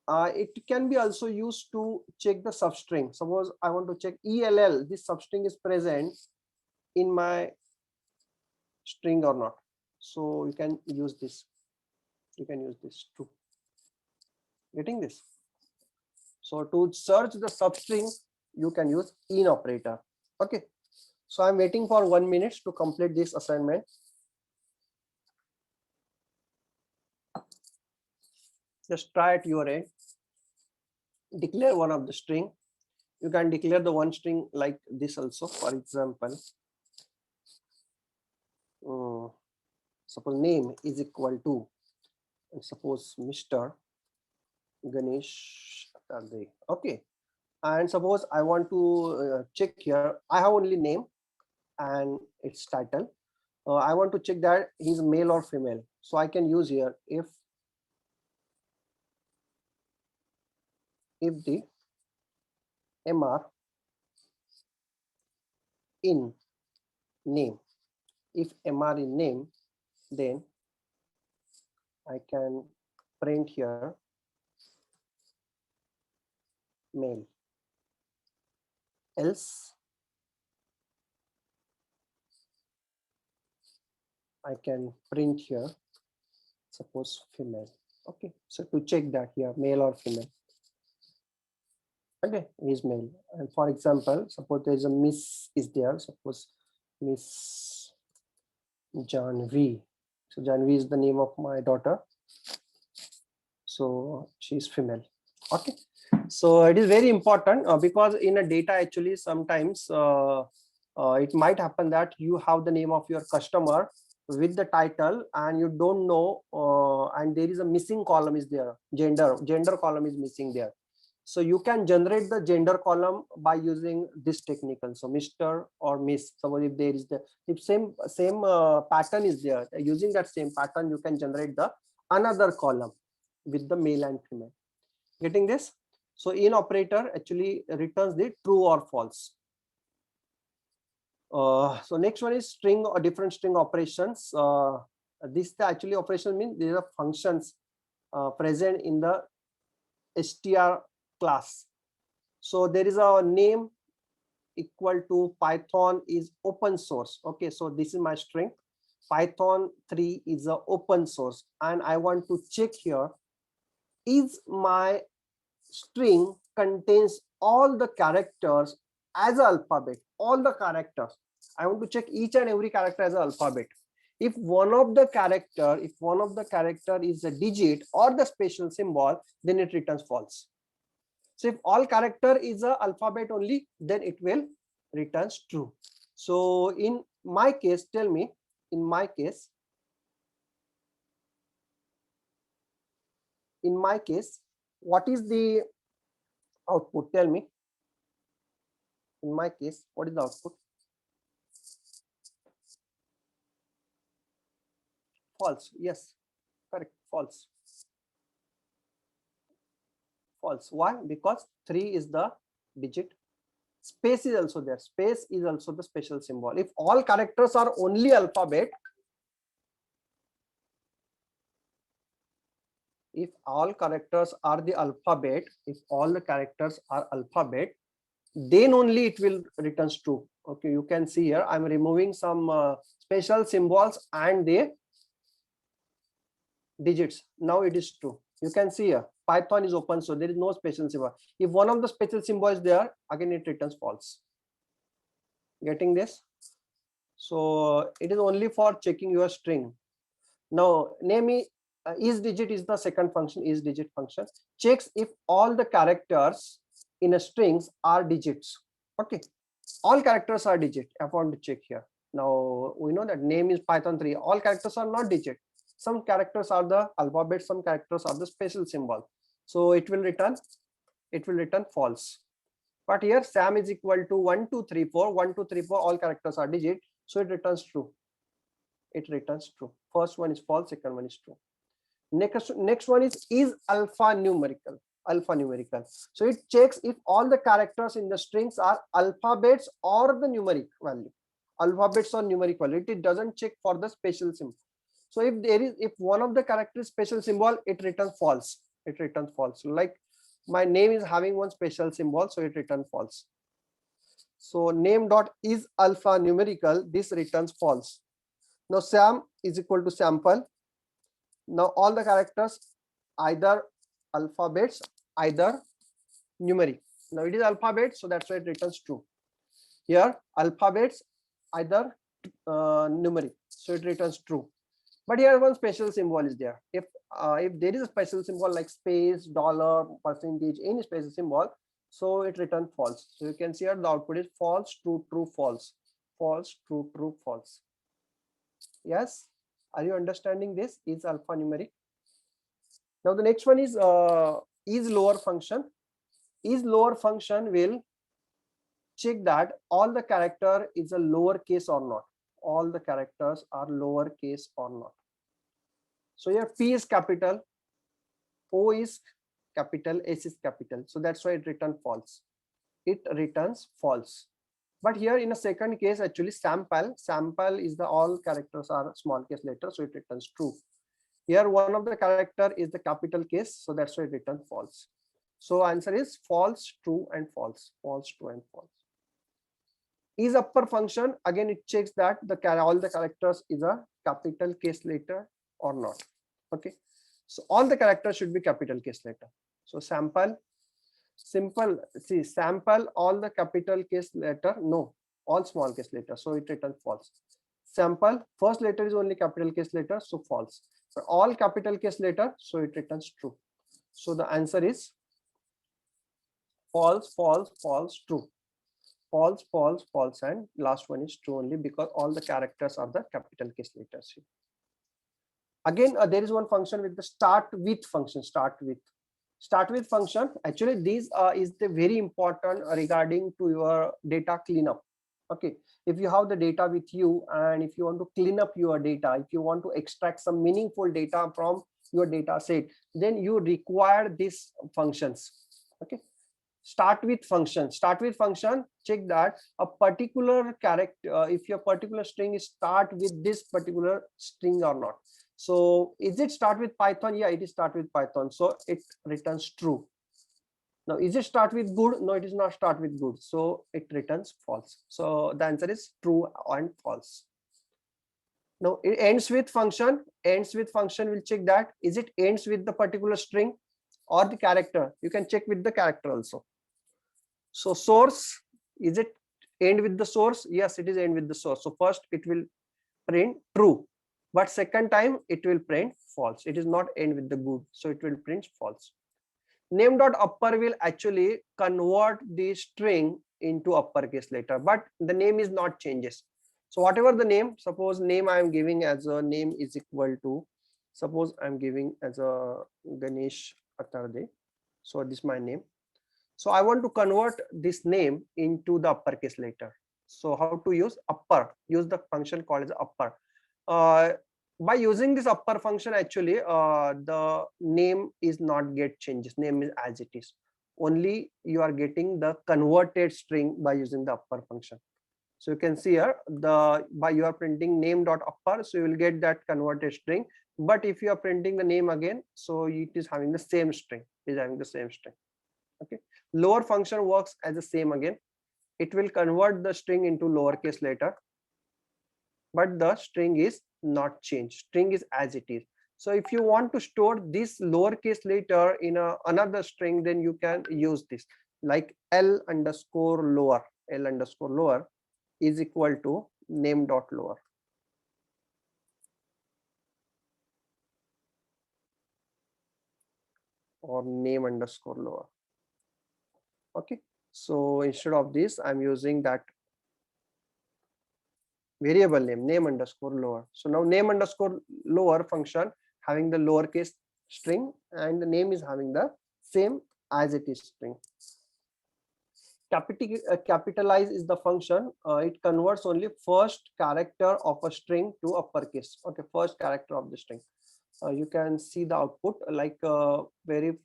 It can be also used to check the substring. Suppose I want to check ELL, this substring is present in my string or not. So you can use this. You can use this true. Getting this? So to search the substring, you can use in operator. Okay. So I'm waiting for 1 minute to complete this assignment. Just try at your end. Declare one of the string. You can declare the one string like this also. For example, suppose name is equal to, and suppose Mr. Ganesh. Okay. And suppose I want to check here. I have only name and its title. I want to check that he's male or female. So I can use here if the MR in name, if MR in name, then I can print here male, else I can print here suppose female. Okay, so to check that here male or female. Okay, is male, and for example, suppose there is a Miss is there, suppose Miss Janvi. So Janvi is the name of my daughter, so she is female. Okay, so it is very important because in a data actually sometimes it might happen that you have the name of your customer with the title and you don't know and there is a missing column is there, gender column is missing there. So you can generate the gender column by using this technique. So Mr. or Miss, suppose if there is the if same pattern is there, using that same pattern you can generate the another column with the male and female. Getting this? So in operator actually returns the true or false. So next one is string or different string operations. This actually operation means these are functions present in the str class. So there is a name equal to Python is open source. Okay, so this is my string. Python 3 is a open source, and I want to check here is my string contains all the characters as an alphabet, all the characters. I want to check each and every character as an alphabet. If one of the character is a digit or the special symbol, then it returns false. So if all character is a alphabet only, then it will returns true. So in my case, tell me, in my case, what is the output? Tell me. In my case, what is the output? False. Yes, correct. False. False. Why? Because 3 is the digit. Space is also there. Space is also the special symbol. If all characters are only alphabet, if all characters are the alphabet, then only it will returns true. Okay, you can see here I'm removing some special symbols and the digits. Now it is true. You can see here Python is open, so there is no special symbol. If one of the special symbols is there, again it returns false. Getting this? So it is only for checking your string. Now name is digit is the second function. Is digit function checks if all the characters in a strings are digits. Okay, all characters are digit. I want to check here. Now we know that name is Python 3. All characters are not digit. Some characters are the alphabet, some characters are the special symbol. So it will return false. But here Sam is equal to 1 2 3 4. 1 2 3 4 all characters are digit, so it returns true. It returns true. First one is false, second one is true. Next one is alphanumerical. So it checks if all the characters in the strings are alphabets or the numeric value. Alphabets or numeric value. It doesn't check for the special symbol. So if one of the characters special symbol, it returns false. It returns false. Like my name is having one special symbol, so it returns false. So name dot is alphanumerical. This returns false. Now Sam is equal to sample. Now all the characters either alphabets, either numeric. Now it is alphabet, so that's why it returns true. Here alphabets, either numeric, so it returns true. But here one special symbol is there. If there is a special symbol like space, dollar, percentage, any special symbol, so it returns false. So you can see here the output is false, true, true, false, false, true, true, false. Yes, are you understanding this? Is alphanumeric. Now the next one is lower function. Is lower function will check that all the character is a lowercase or not. All the characters are lowercase or not. So here P is capital, O is capital, S is capital. So that's why it returns false. It returns false. But here in a second case, actually sample is the all characters are small case letter, so it returns true. Here one of the character is the capital case, so that's why it returns false. So answer is false, true, and false. False, true, and false. Is upper function, again it checks that all the characters is a capital case letter or not. Okay, so all the characters should be capital case letter. So sample, simple, see sample all the capital case letter, no, all small case letter, so it returns false. Sample first letter is only capital case letter, so false. But all capital case letter, so it returns true. So the answer is false, false, false, true. False, false, false, and last one is true only because all the characters are the capital case letters here. Again, there is one function with the start with function. Start with function. Actually, these is the very important regarding to your data cleanup. Okay, if you have the data with you and if you want to clean up your data, if you want to extract some meaningful data from your data set, then you require these functions. Okay. Start with function. Start with function, check that a particular character, if your particular string is start with this particular string or not. So is it start with Python? Yeah, it is start with Python, so it returns true. Now is it start with good? No, it is not start with good, so it returns false. So the answer is true and false. Now it ends with function. Ends with function will check that is it ends with the particular string or the character. You can check with the character also. So source, is it end with the source? Yes, it is end with the source. So first it will print true, but second time it will print false. It is not end with the good, so it will print false. Name.upper will actually convert the string into uppercase letter, but the name is not changes. So whatever the name, suppose name I am giving as a name is equal to, suppose I am giving as a Ganesh Atarde. So this is my name. So I want to convert this name into the uppercase letter. So how to use upper? Use the function called as upper. By using this upper function, actually the name is not get changes. Name is as it is. Only you are getting the converted string by using the upper function. So you can see here by you are printing name.upper, so you will get that converted string. But if you are printing the name again, so it is having the same string. It is having the same string. Okay. Lower function works as the same again. It will convert the string into lowercase letter, but the string is not changed. String is as it is. So if you want to store this lowercase letter in another string, then you can use this like L underscore lower. L underscore lower is equal to name.lower. Or name underscore lower. Okay, so instead of this, I'm using that variable name underscore lower. So now name underscore lower function having the lowercase string and the name is having the same as it is string. Capitalize is the function. It converts only first character of a string to uppercase. Okay, first character of the string. You can see the output like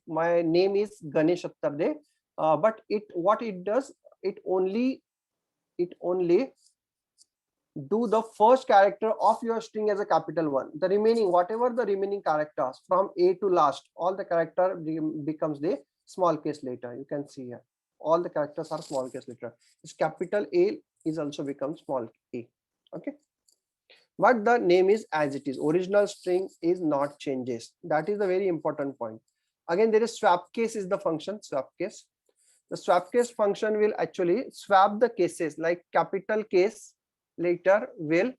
my name is Ganesh Attarde, but what it does, it only do the first character of your string as a capital one. The remaining, whatever the remaining characters from A to last, all the character becomes the small case letter. You can see here all the characters are small case letter. This capital A is also become small a. Okay, but the name is as it is. Original string is not changes. That is a very important point. Again, there is swap case is the function. Swap case. The swap case function will actually swap the cases, like capital case letter will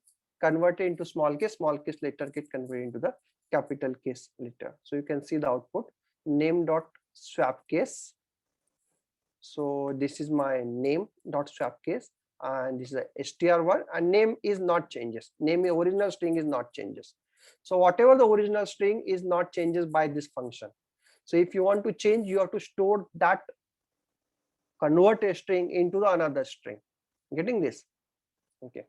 convert it into small case letter get converted into the capital case letter. So you can see the output name dot swap case. So this is my name dot swap case and this is a str1 and name is not changes. Name original string is not changes. So whatever the original string is not changes by this function. So if you want to change, you have to store that convert a string into the another string. Getting this? Okay.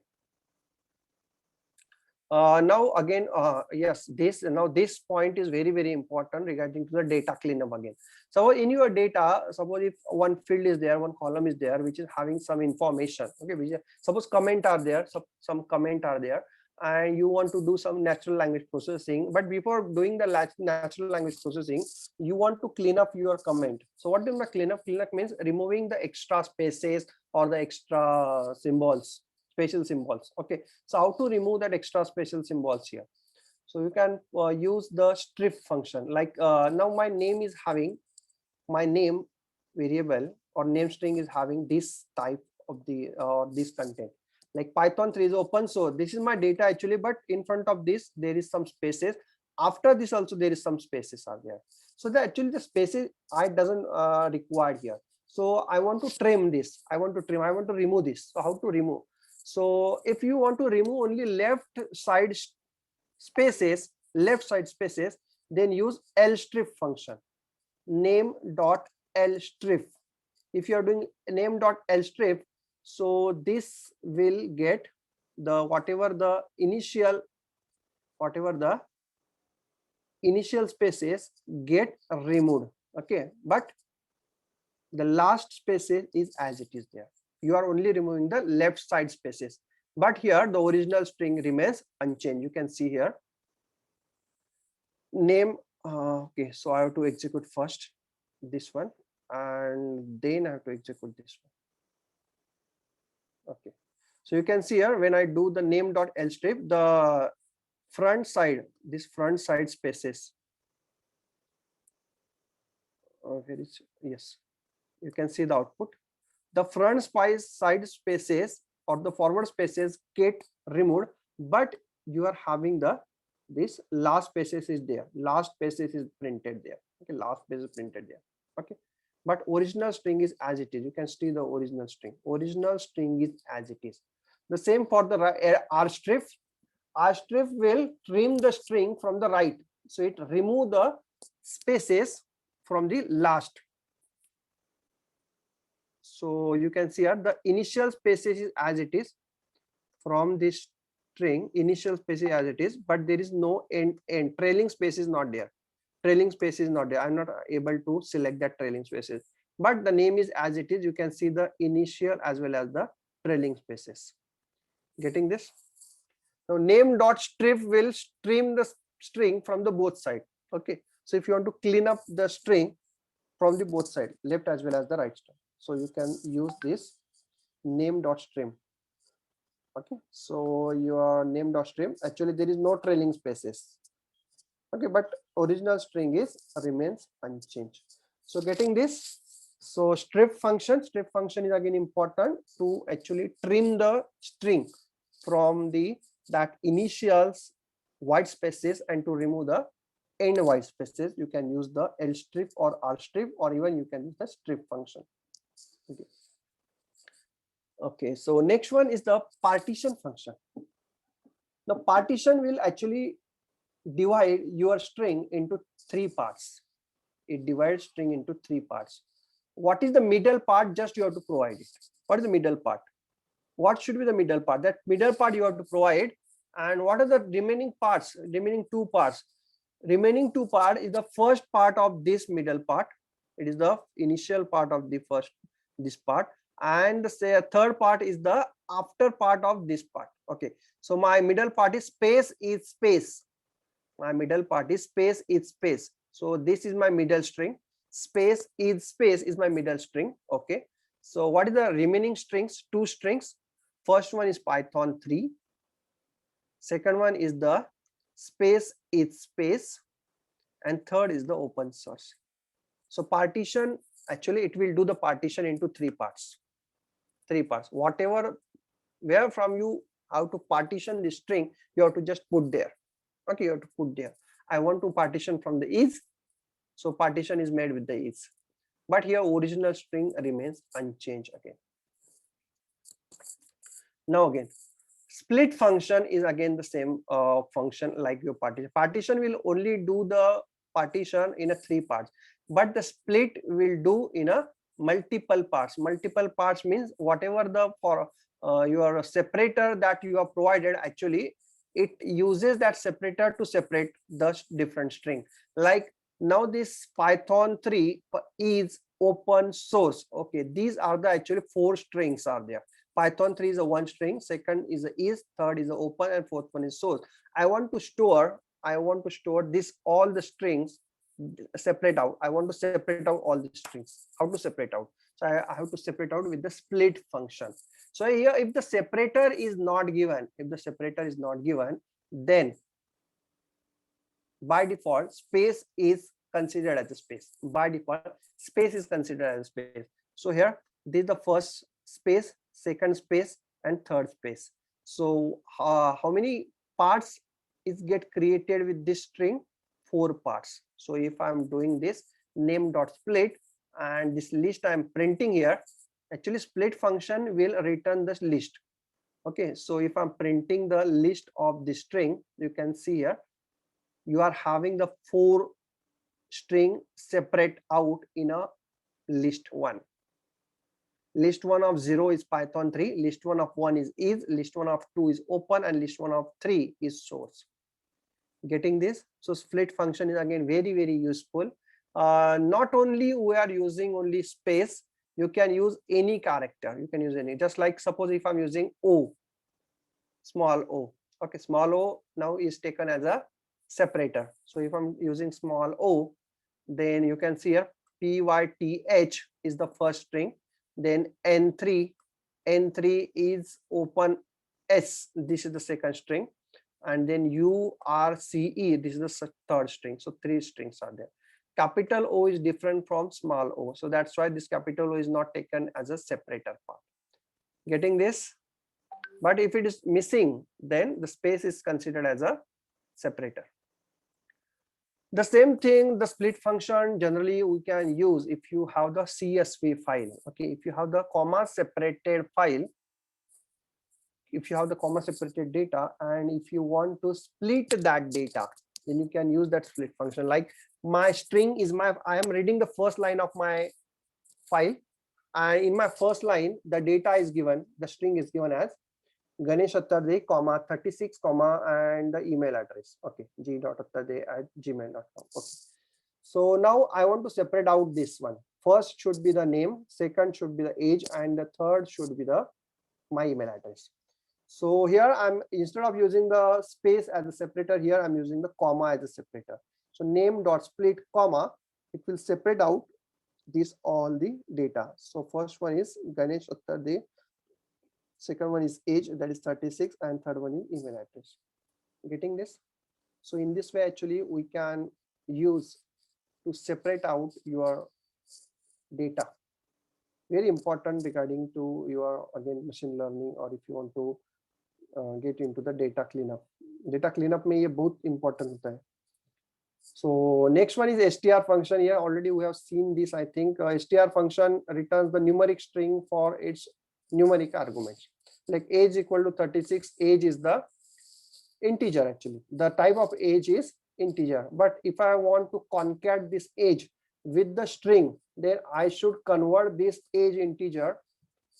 Now again, yes, this point is very important regarding to the data cleanup again. So in your data, suppose if one field is there, one column is there which is having some information, okay, suppose comment are there, some comment are there, and you want to do some natural language processing, but before doing the natural language processing, you want to clean up your comment. So what do you mean clean up? Clean up means removing the extra spaces or the extra symbols, special symbols. Okay, so how to remove that extra special symbols here? So you can use the strip function. Like now my name is having, my name variable or name string is having this type of the this content. Like Python 3 is open source. This is my data actually, but in front of this there is some spaces. After this also there is some spaces are there. So actually the spaces I doesn't require here. So I want to trim this. I want to remove this. So how to remove? So if you want to remove only left side spaces, then use lstrip function. Name.lstrip. If you are doing name.lstrip, so this will get the whatever the initial spaces get removed. Okay, but the last spaces is as it is there. You are only removing the left side spaces, but here the original string remains unchanged. You can see here name. Okay, so I have to execute first this one and then I have to execute this one. Okay, so you can see here when I do the name.lstrip, the front side, this front side spaces, where is, yes, you can see the output. The front side spaces or the forward spaces get removed, but you are having the this last spaces is there, last spaces is printed there. Okay, last space is printed there. Okay, but original string is as it is. You can see the original string is as it is. The same for the rstrip. Rstrip will trim the string from the right, so it remove the spaces from the last. So you can see here the initial spaces is as it is from this string, initial spaces as it is, but there is no end. Trailing space is not there. Trailing space is not there. I'm not able to select that trailing spaces, but the name is as it is. You can see the initial as well as the trailing spaces. Getting this? Now name.strip will trim the string from the both side. Okay, so if you want to clean up the string from the both side, left as well as the right side, so you can use this name.string. Okay, so your name.string, actually there is no trailing spaces. Okay, but original string is remains unchanged. So getting this, so strip function is again important to actually trim the string from the that initials white spaces and to remove the end white spaces. You can use the lstrip or rstrip, or even you can use the strip function. Okay. Okay, so next one is the partition function. The partition will actually divide your string into three parts. It divides string into three parts. What is the middle part? Just you have to provide it. What is the middle part? What should be the middle part? That middle part you have to provide. And what are the remaining parts? Remaining two parts. Remaining two part is the first part of this middle part. It is the initial part of the first this part, and say a third part is the after part of this part. Okay, so my middle part is space is space. My middle part is space is space. So this is my middle string. Space is my middle string. Okay, so what is the remaining strings? Two strings. First one is Python 3. Second one is the space is space, and third is the open source. So partition, actually it will do the partition into three parts. Whatever, where from you how to partition the string, you have to just put there. Okay, you have to put there. I want to partition from the is, so partition is made with the is, but here original string remains unchanged again. Now again, split function is again the same function like your partition. Partition will only do the partition in a three parts, but the split will do in a multiple parts. Multiple parts means whatever the for your separator that you have provided, actually it uses that separator to separate the different string. Like now this Python 3 is open source. Okay, these are the actually 4 strings are there. Python 3 is a 1 string, second is a is, third is a open, and fourth one is source. I want to store this all the strings separate out. I want to separate out all the strings. How to separate out? So I have to separate out with the split function. So here if the separator is not given, then by default space is considered as a space. By default space is considered as a space. So here this is the first space, second space, and third space. So how many parts is get created with this string? 4 parts. So if I'm doing this name dot split and this list I'm printing here, actually split function will return this list. Okay, so if I'm printing the list of the string, you can see here you are having the 4 string separate out in a list 1. List 1 of 0 is Python 3, list 1 of 1 is, list 1 of 2 is open, and list 1 of 3 is source. Getting this? So split function is again very, very useful. Not only we are using only space, you can use any character. You can use any, just like suppose if I'm using O, small o. Okay, small o now is taken as a separator. So if I'm using small o, then you can see here pyth is the first string, then n3 is open s, this is the second string, and then urce, this is the third string. So 3 strings are there. Capital O is different from small o, so that's why this capital O is not taken as a separator part. Getting this? But if it is missing, then the space is considered as a separator. The same thing, the split function generally we can use if you have the CSV file. Okay, if you have the comma separated file, if you have the comma separated data, and if you want to split that data, then you can use that split function. Like my string is I am reading the first line of my file, and in my first line the data is given, the string is given as Ganesh Attarde, comma 36, comma, and the email address. Okay, g.attarde@gmail.com. Okay. So now I want to separate out this one. First should be the name, second should be the age, and the third should be my email address. So here I'm, instead of using the space as a separator, here I'm using the comma as a separator. So name dot split comma, it will separate out this all the data. So first one is Ganesh Attarde, second one is age, that is 36, and third one is email address. Getting this? So in this way actually we can use to separate out your data. Very important regarding to your again machine learning, or if you want to get into the data cleanup. Data cleanup में ये बहुत important होता है. So next one is str function. Here already we have seen this. I think str function returns the numeric string for its numeric arguments. Like age equal to 36, age is the integer actually. The type of age is integer. But if I want to concat this age with the string, then I should convert this age integer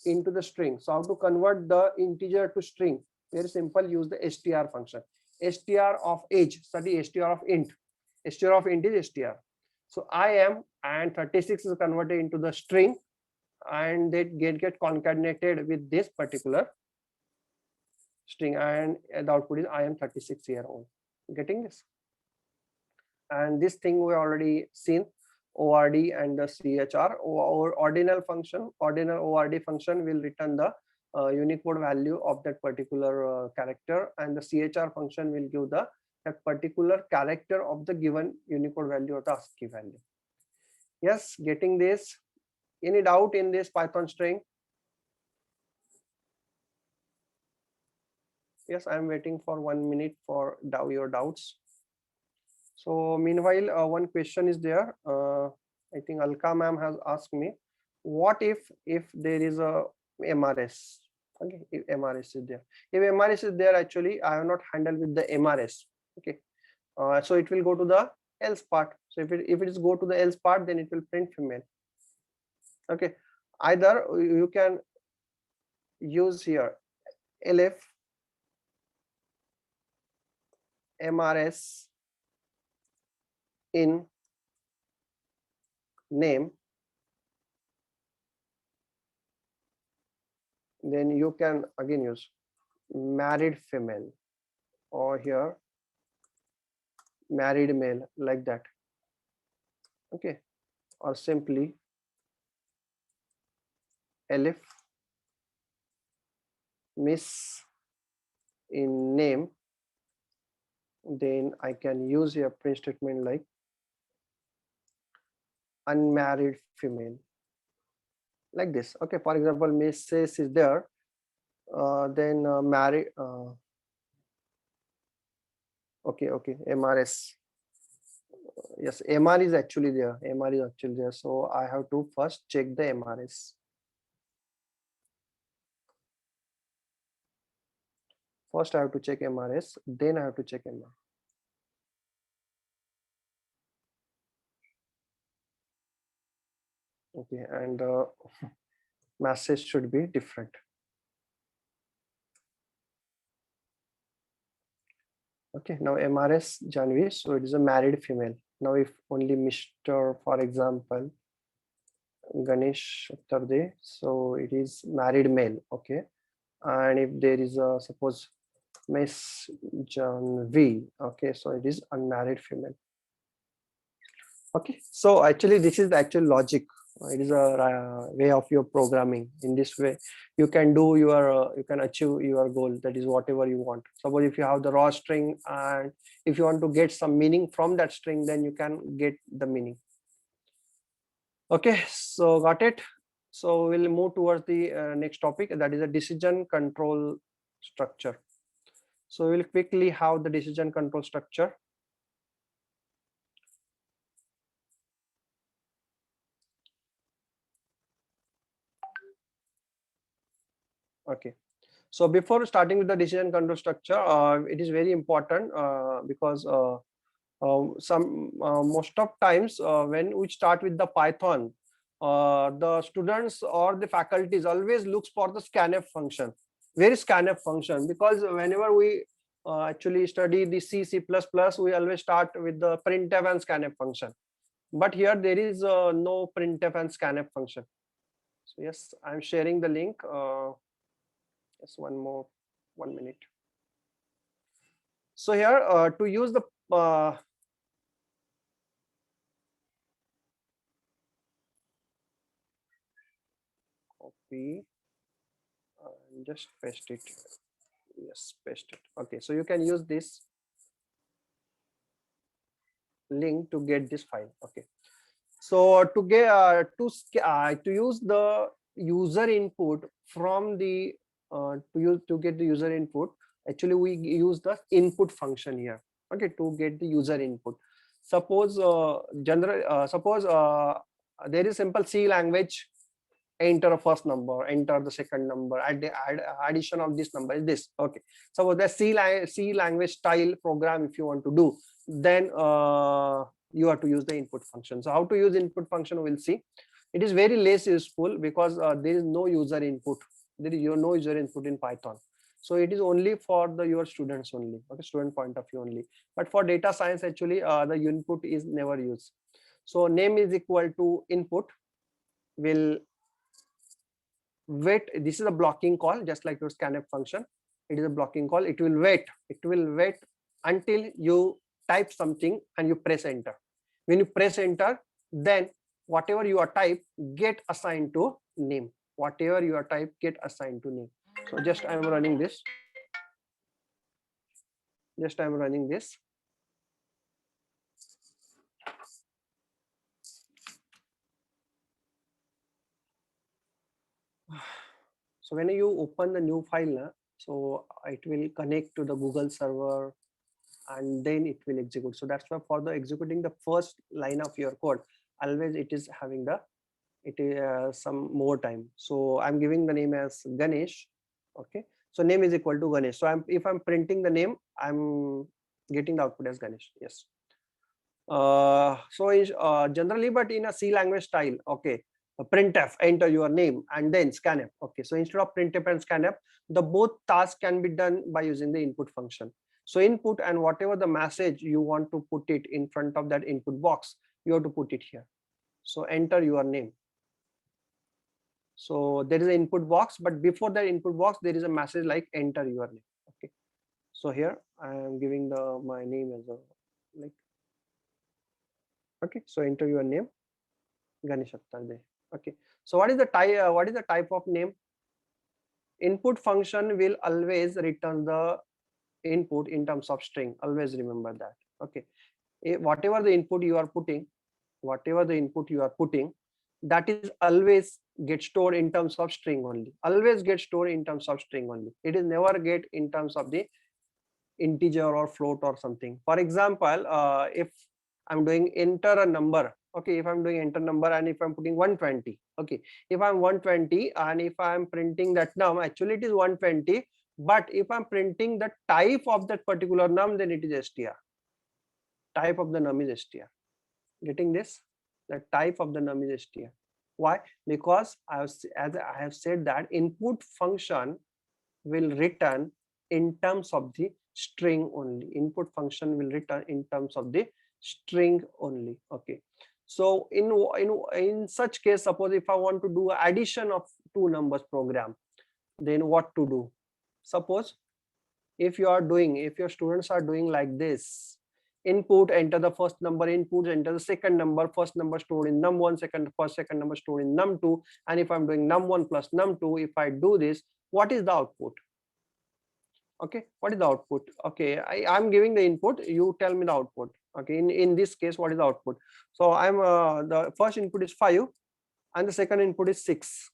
into the string. So how to convert the integer to string? Very simple, use the str function. Str of age, study str of int. Str of int is str. So I am, and 36 is converted into the string, and they get concatenated with this particular string, and the output is I am 36 years old. Getting this? And this thing we already seen, ORD and the CHR or ordinal function. Ordinal ORD function will return the Unicode value of that particular character, and the CHR function will give that particular character of the given Unicode value or the ASCII value. Yes, getting this? Any doubt in this Python string? Yes, I am waiting for 1 minute for your doubts. So meanwhile, one question is there. I think Alka ma'am has asked me, what if there is a MRS? Okay, if MRS is there. If MRS is there, actually I have not handled with the MRS. Okay, so it will go to the else part. So if it is go to the else part, then it will print female. Okay, either you can use here elif MRS in name, then you can again use married female, or here married male, like that. Okay, or simply elif miss in name, then I can use a print statement like unmarried female, like this. Okay, for example, Mrs. is there, then married. Okay, MRS. Yes, MR is actually there. MR is actually there. So I have to first check the MRS. First, I have to check MRS, then I have to check MR. Okay, and message should be different. Okay, now MRS Janvi, so it is a married female. Now if only Mr. for example Ganesh Tarde, so it is married male. Okay, and if there is a suppose Miss Janvi, okay, so it is unmarried female. Okay, so actually this is the actual logic. It is a way of your programming. In this way you can do your you can achieve your goal, that is whatever you want. Suppose if you have the raw string and if you want to get some meaning from that string, then you can get the meaning. Okay, so got it. So we'll move towards the next topic, that is a decision control structure. So we'll quickly have the decision control structure. Okay, so before starting with the decision control structure, it is very important because most of times when we start with the Python, the students or the faculties always looks for the scanf function. Where is scanf function? Because whenever we actually study the C++, we always start with the printf and scanf function. But here there is no printf and scanf function. So yes, I'm sharing the link. Just one minute. So here to use the copy and just paste it. Yes, paste it. Okay, so you can use this link to get this file. Okay, so to get to use the user input from the to get the user input, actually we use the input function here. Okay, to get the user input. Suppose suppose there is simple C language, enter a first number, enter the second number, add the addition of this number is this. Okay, so the C language style program if you want to do, then you have to use the input function. So how to use input function, we'll see. It is very less useful because there is no user input. There is no user input in Python. So it is only for the your students only, okay, student point of view only. But for data science, actually the input is never used. So name is equal to input, will wait. This is a blocking call, just like your scanf function. It is a blocking call. It will wait until you type something and you press enter. When you press enter, then whatever you are type get assigned to name. Whatever you are type get assigned to name. So just I'm running this. So when you open the new file, so it will connect to the Google server and then it will execute. So that's why for the executing the first line of your code, always it is having the some more time. So I'm giving the name as Ganesh. Okay, so name is equal to Ganesh. So if I'm printing the name, I'm getting the output as Ganesh. Yes. So generally, but in a C language style, okay, printf, enter your name and then scanf. Okay, so instead of printf and scanf, the both tasks can be done by using the input function. So input, and whatever the message you want to put it in front of that input box, you have to put it here. So enter your name. So there is an input box, but before that input box, there is a message like enter your name. Okay. So here I am giving my name as a like. Okay. So enter your name, Ganesh Attarde. Okay. So what is the type? What is the type of name? Input function will always return the input in terms of string. Always remember that. Okay. Whatever the input you are putting, that is always get stored in terms of string only. Always get stored in terms of string only. It is never get in terms of the integer or float or something. For example, if I'm doing enter a number, okay, if I'm doing enter number and if I'm putting 120, okay, if I'm 120 and if I'm printing that num, actually it is 120, but if I'm printing the type of that particular num, then it is str. Type of the num is str. Getting this? The type of the num is str. Why? Because as I have said that input function will return in terms of the string only. Input function will return in terms of the string only. Okay. So in such case, suppose if I want to do addition of two numbers program, then what to do? Suppose if your students are doing like this, input enter the first number, input enter the second number, first number stored in num1, second number stored in num2, and if I'm doing num1 plus num2, if I do this, what is the output? Okay, what is the output? Okay, I'm giving the input, you tell me the output. Okay, in this case, what is the output? So I'm the first input is 5 and the second input is 6.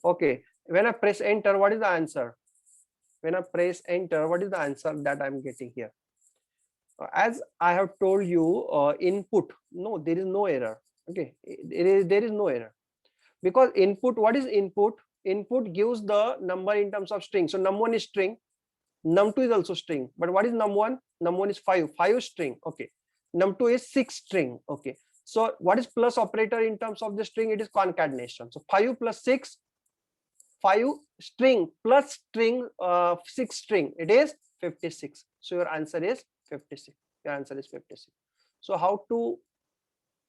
Okay, when I press enter, what is the answer? When I press enter, what is the answer that I'm getting here? As I have told you, input, no, there is no error. Okay, there is no error, because input, what is input? Input gives the number in terms of string. So num1 is string, num2 is also string, but what is num1? Num1 is 5 string. Okay, num2 is 6 string. Okay, so what is plus operator in terms of the string? It is concatenation. So 5 plus 6, 5 string plus string, 6 string, it is 56. So your answer is 56. Your answer is 56. So how to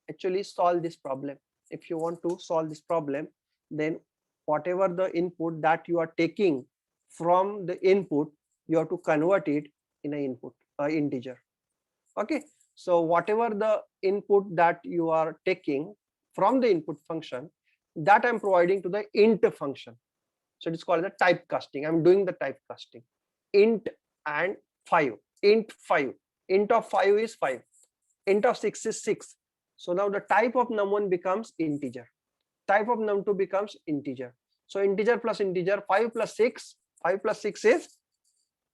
actually solve this problem? If you want to solve this problem, then whatever the input that you are taking from the input, you have to convert it in an input integer. Okay, so whatever the input that you are taking from the input function, that I'm providing to the int function. So it's called the typecasting. I'm doing the typecasting. Int and 5. Int 5. Int of 5 is 5. Int of 6 is 6. So now the type of num1 becomes integer. Type of num2 becomes integer. So integer plus integer, 5 plus 6. 5 plus 6 is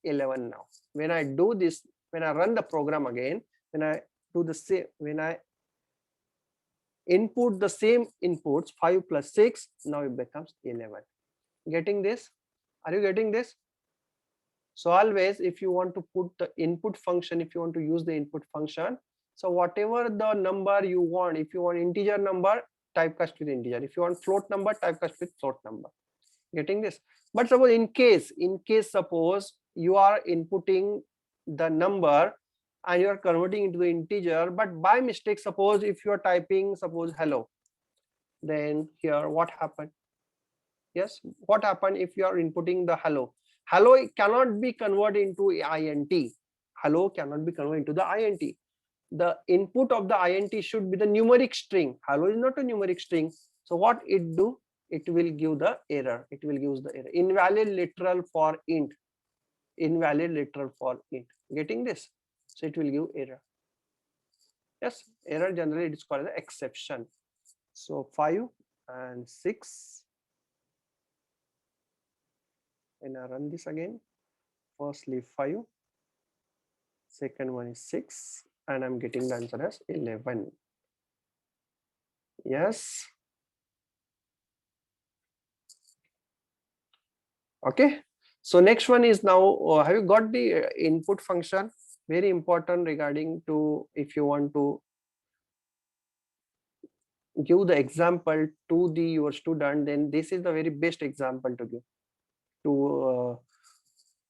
11 now. When I do this, when I run the program again, when I do the same, when I input the same inputs, 5 plus 6, now it becomes 11. Getting this? Are you getting this? So always, if you want to put the input function, if you want to use the input function, so whatever the number you want, if you want integer number, typecast with integer. If you want float number, typecast with float number. Getting this? But suppose in case suppose you are inputting the number and you are converting into the integer, but by mistake, suppose if you are typing, suppose hello, then here what happened? Yes, what happened if you are inputting the hello? Hello cannot be converted into int. Hello cannot be converted into the int. The input of the int should be the numeric string. Hello is not a numeric string. So what it do? It will give the error. It will give the error. Invalid literal for int. Invalid literal for int. Getting this? So it will give error. Yes, error generally it is called the exception. So 5 and 6. When I run this again, firstly 5, second one is 6, and I'm getting the answer as 11. Yes. Okay. So next one is now, have you got the input function? Very important regarding to if you want to give the example to your student, then this is the very best example to give to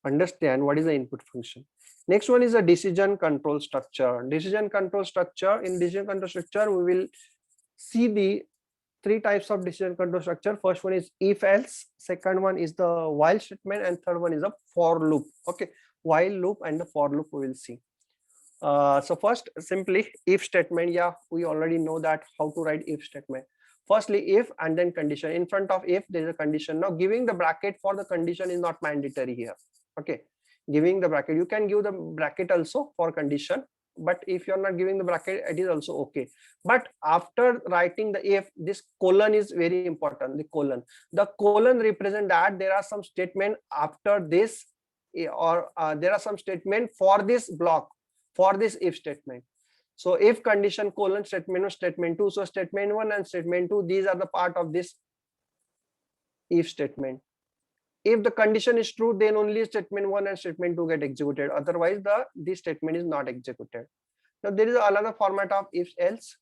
understand what is the input function. Next one is a decision control structure. Decision control structure. In decision control structure, we will see the three types of decision control structure. First one is if else, second one is the while statement, and third one is a for loop. Okay, while loop and the for loop we will see. So first, simply if statement. Yeah, we already know that how to write if statement. Firstly, if and then condition. In front of if there is a condition. Now giving the bracket for the condition is not mandatory here. Okay, giving the bracket, you can give the bracket also for condition, but if you're not giving the bracket, it is also okay. But after writing the if, this colon is very important. The colon represent that there are some statement after this, or there are some statement for this block, for this if statement. So if condition colon statement 1, statement 2, so statement 1 and statement 2, these are the part of this if statement. If the condition is true, then only statement 1 and statement 2 get executed. Otherwise, this statement is not executed. Now there is another format of if else.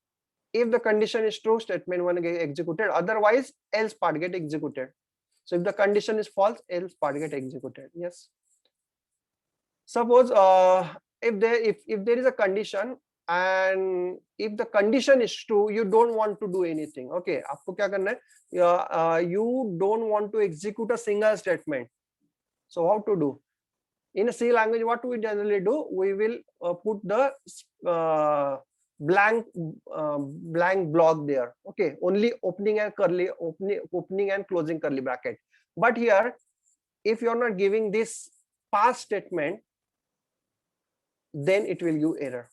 If the condition is true, statement 1 get executed. Otherwise, else part get executed. So if the condition is false, else part get executed. Yes. Suppose if there is a condition, and if the condition is true, you don't want to do anything. Okay, आपको क्या करना है? You don't want to execute a single statement. So how to do? In a C language, what we generally do, we will put the blank block there. Okay, only opening and closing curly bracket. But here, if you are not giving this pass statement, then it will give error.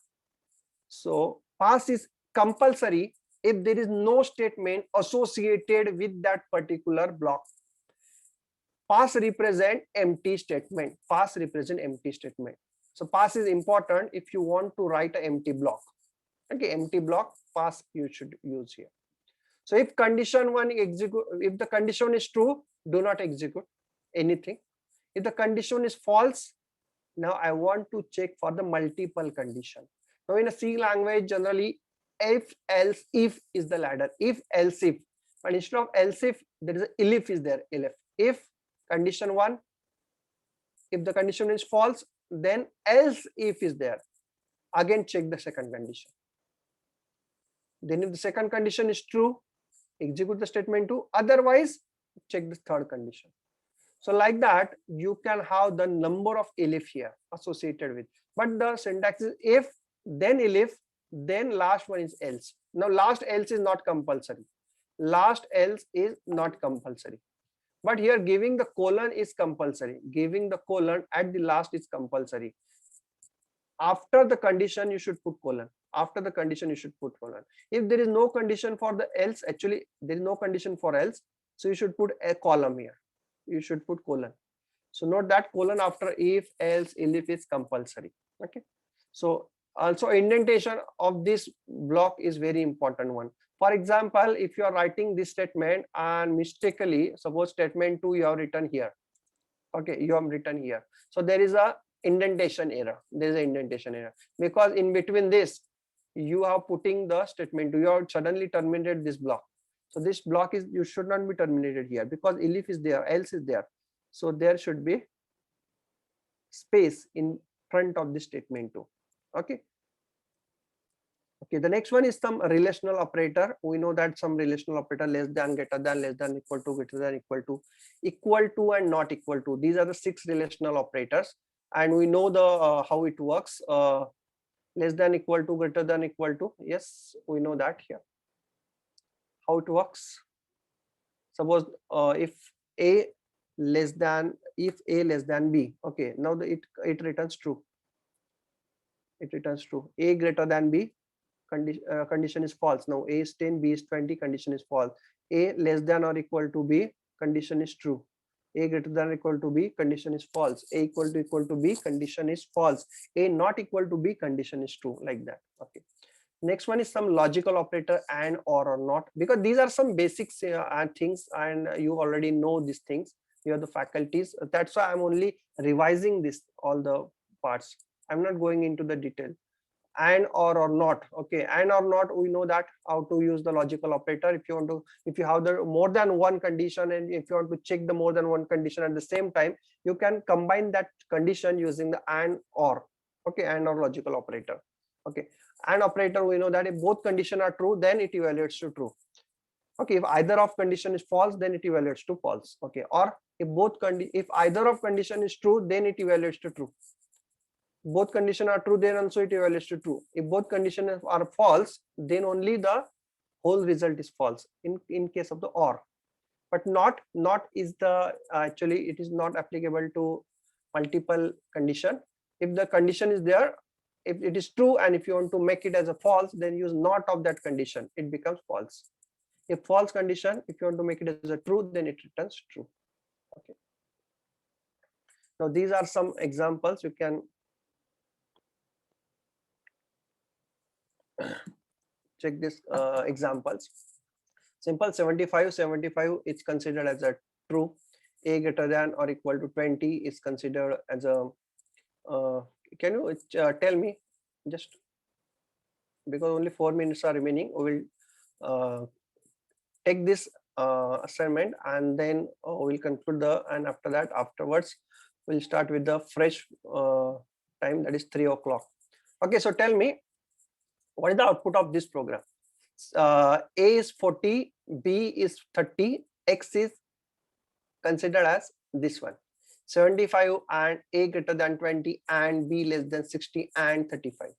So pass is compulsory if there is no statement associated with that particular block. Pass represent empty statement. Pass represent empty statement. So pass is important if you want to write an empty block. Okay, empty block, pass you should use here. So if condition 1 execute, if the condition is true, do not execute anything. If the condition is false, now I want to check for the multiple condition. Now in a C language, generally if else if is the ladder. If else if, but instead of else if, there is a elif is there. Elif. If condition 1, if the condition is false, then else if is there. Again check the second condition. Then if the second condition is true, execute the statement 2. Otherwise, check the third condition. So like that, you can have the number of elif here associated with. But the syntax is if, then elif, then last one is else. Now last else is not compulsory. Last else is not compulsory. But here giving the colon is compulsory. Giving the colon at the last is compulsory. After the condition, you should put colon. After the condition, you should put colon. If there is no condition for the else, actually there is no condition for else, so you should put a column here. You should put colon. So note that colon after if, else, elif is compulsory. Okay. So also indentation of this block is very important one. For example, if you are writing this statement and mistakenly, suppose statement 2 you have written here. Okay, you have written here. So there is a indentation error. There is an indentation error because in between this you are putting the statement 2. You have suddenly terminated this block. So this block is, you should not be terminated here because elif is there, else is there. So there should be space in front of the statement 2. Okay. Okay, the next one is some relational operator. We know that some relational operator less than, greater than, less than, equal to, greater than, equal to, and not equal to. These are the 6 relational operators, and we know the how it works. Less than, equal to, greater than, equal to. Yes, we know that here. How it works? Suppose if A less than B. Okay, now it returns true. It returns true. A greater than B. Condition is false. Now A is 10, B is 20, condition is false. A less than or equal to B, condition is true. A greater than or equal to B, condition is false. A equal to B, condition is false. A not equal to B, condition is true, like that. Okay. Next one is some logical operator and or not, because these are some basics things, and you already know these things. You are the faculties. That's why I'm only revising this, all the parts. I'm not going into the detail. And or not. Okay, and or not, we know that how to use the logical operator. If you want to, if you have the more than one condition, and if you want to check the more than one condition at the same time, you can combine that condition using the and or. Okay, and or logical operator. Okay, and operator, we know that if both conditions are true, then it evaluates to true. Okay, if either of condition is false, then it evaluates to false. Okay, or if either of condition is true, then it evaluates to true. Both conditions are true, then also it evaluates to true. If both conditions are false, then only the whole result is false in case of the or. But not is the actually it is not applicable to multiple condition. If the condition is there, if it is true, and if you want to make it as a false, then use not of that condition, it becomes false. If false condition, if you want to make it as a true, then it returns true. Okay, now these are some examples. You can check this examples. Simple 75 is considered as a true. A greater than or equal to 20 is considered as a can you tell me, just because only 4 minutes are remaining, we will take this assignment, and then we'll conclude and after that, afterwards we'll start with the fresh time, that is 3 o'clock. Okay, so tell me, what is the output of this program? A is 40, B is 30, X is considered as this one, 75 and A greater than 20 and B less than 60 and 35.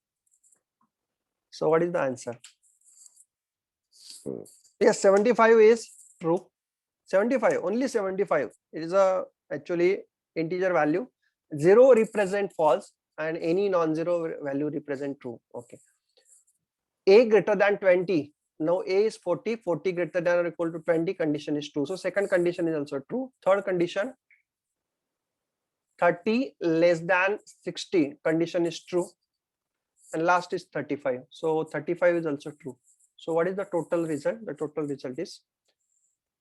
So what is the answer? Yes, 75 is true. 75, only 75. It is a actually integer value. 0 represent false and any non-zero value represent true. Okay. A greater than 20. Now A is 40, 40 greater than or equal to 20, condition is true. So second condition is also true. Third condition, 30 less than 60, condition is true. And last is 35. So 35 is also true. So what is the total result? The total result is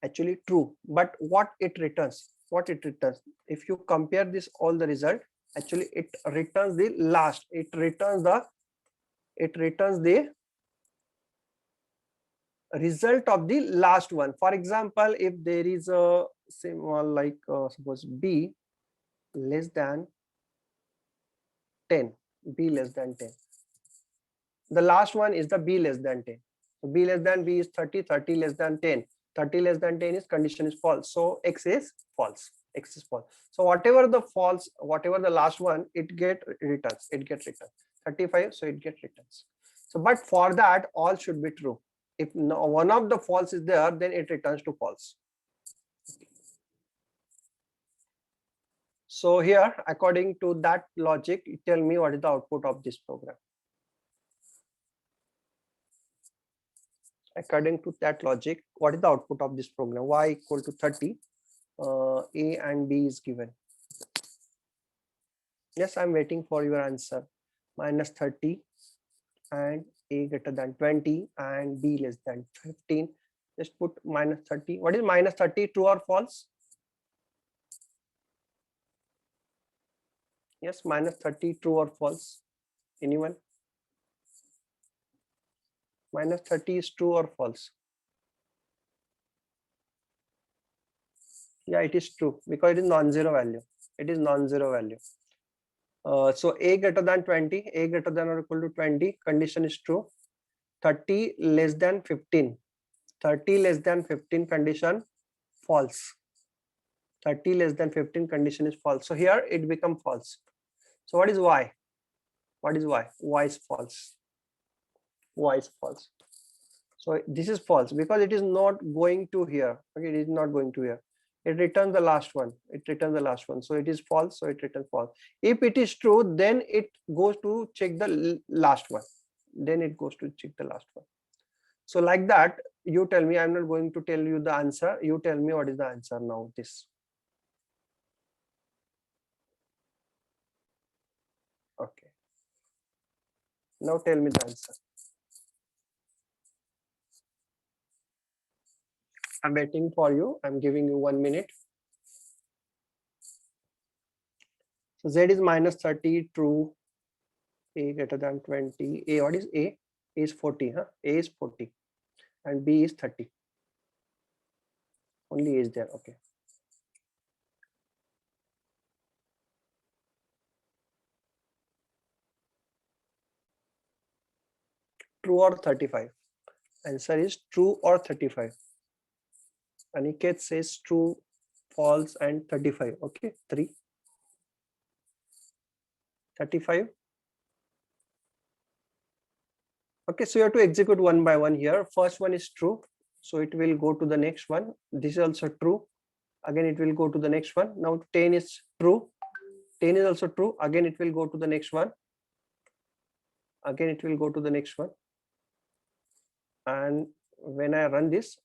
actually true. But what it returns? What it returns? If you compare this all the result, actually it returns the last. It returns the result of the last one. For example, if there is a symbol like suppose B less than 10, B less than 10. The last one is the B less than 10. So B less than B is 30, 30 less than 10. 30 less than 10 is condition is false. So X is false. X is false. So whatever the false, whatever the last one, it get returns. It gets returned. 35, so it gets returns. So but for that, all should be true. If no, one of the false is there, then it returns to false. So here, according to that logic, tell me what is the output of this program. According to that logic, what is the output of this program? Y equal to 30, A and B is given. Yes, I'm waiting for your answer. Minus 30 and A greater than 20 and B less than 15. Just put minus 30. What is minus 30? True or false? Yes, minus 30, true or false? Anyone? Minus 30 is true or false? Yeah, it is true because it is non-zero value. It is non-zero value. So A greater than 20, A greater than or equal to 20, condition is true. 30 less than 15, 30 less than 15, condition false. 30 less than 15, condition is false. So here it becomes false. So what is Y? What is Y? Y is false. Y is false. So this is false because it is not going to here. Okay, it is not going to here. It returns the last one. It returns the last one. So it is false. So it returns false. If it is true, then it goes to check the last one. Then it goes to check the last one. So like that, you tell me. I'm not going to tell you the answer. You tell me what is the answer now. This. Okay. Now tell me the answer. I'm waiting for you. I'm giving you 1 minute. So Z is minus 30, true. A greater than 20. A, what is A? A is 40. Huh? A is 40. And B is 30. Only A is there. Okay. true or 35? Answer is true or 35. Aniket says true, false, and 35. Okay, 3. 35. Okay, so you have to execute one by one here. First one is true, so it will go to the next one. This is also true. Again, it will go to the next one. Now 10 is true. 10 is also true. Again, it will go to the next one. Again, it will go to the next one. And when I run this,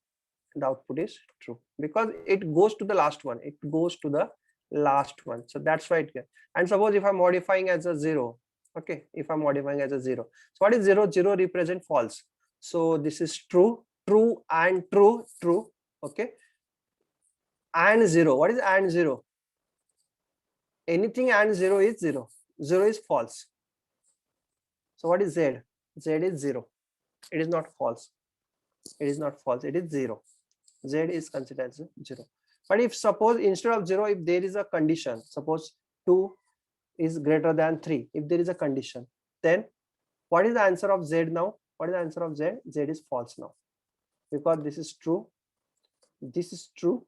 the output is true because it goes to the last one. It goes to the last one. So that's why it gets. And suppose if I'm modifying as a 0. Okay, if I'm modifying as a 0. So what is 0? 0 represent false. So this is true, true, and true, true. Okay. And 0. What is and 0? Anything and 0 is 0. 0 is false. So what is Z? Z is 0. It is not false. It is not false. It is 0. Z is considered as 0. But if suppose instead of 0, if there is a condition, suppose 2 is greater than 3, if there is a condition, then what is the answer of Z now? What is the answer of Z? Z is false now because this is true, this is true,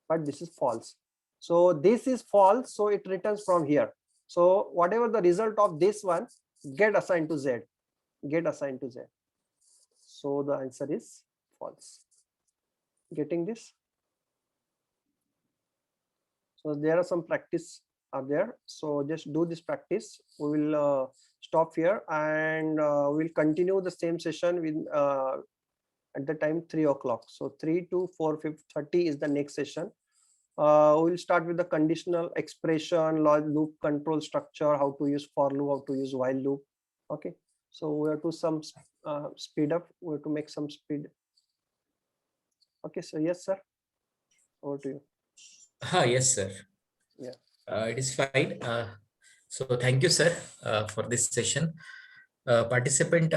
but this is false. So this is false, so it returns from here. So whatever the result of this one, get assigned to Z. Get assigned to Z. So the answer is false. Getting this? So there are some practice are there. So just do this practice. We will stop here and we'll continue the same session with at the time 3 o'clock. So 3 to 4:30 is the next session. We'll start with the conditional expression, loop control structure, how to use for loop, how to use while loop. Okay. So we have to some speed up. We have to make some speed. Okay. So yes, sir. Over to you. Yes, sir. Yeah. It is fine. So thank you, sir, for this session. Participant,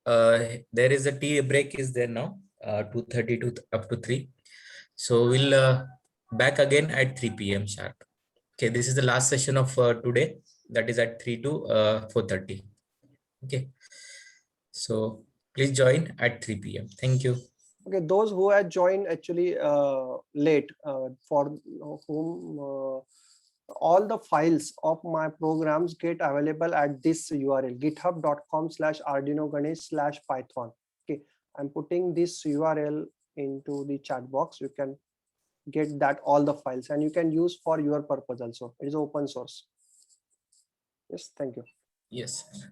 there is a tea break is there now, 2:30 to up to 3. So we'll back again at 3 p.m. sharp. Okay, this is the last session of today. That is at 3 to 4:30. Okay. So please join at 3 p.m. Thank you. Okay, those who had joined actually late, for whom all the files of my programs get available at this URL, github.com/arduinoganesh/python. Okay, I'm putting this URL into the chat box. You can get that all the files and you can use for your purpose also. It is open source. Yes, thank you. Yes, sir.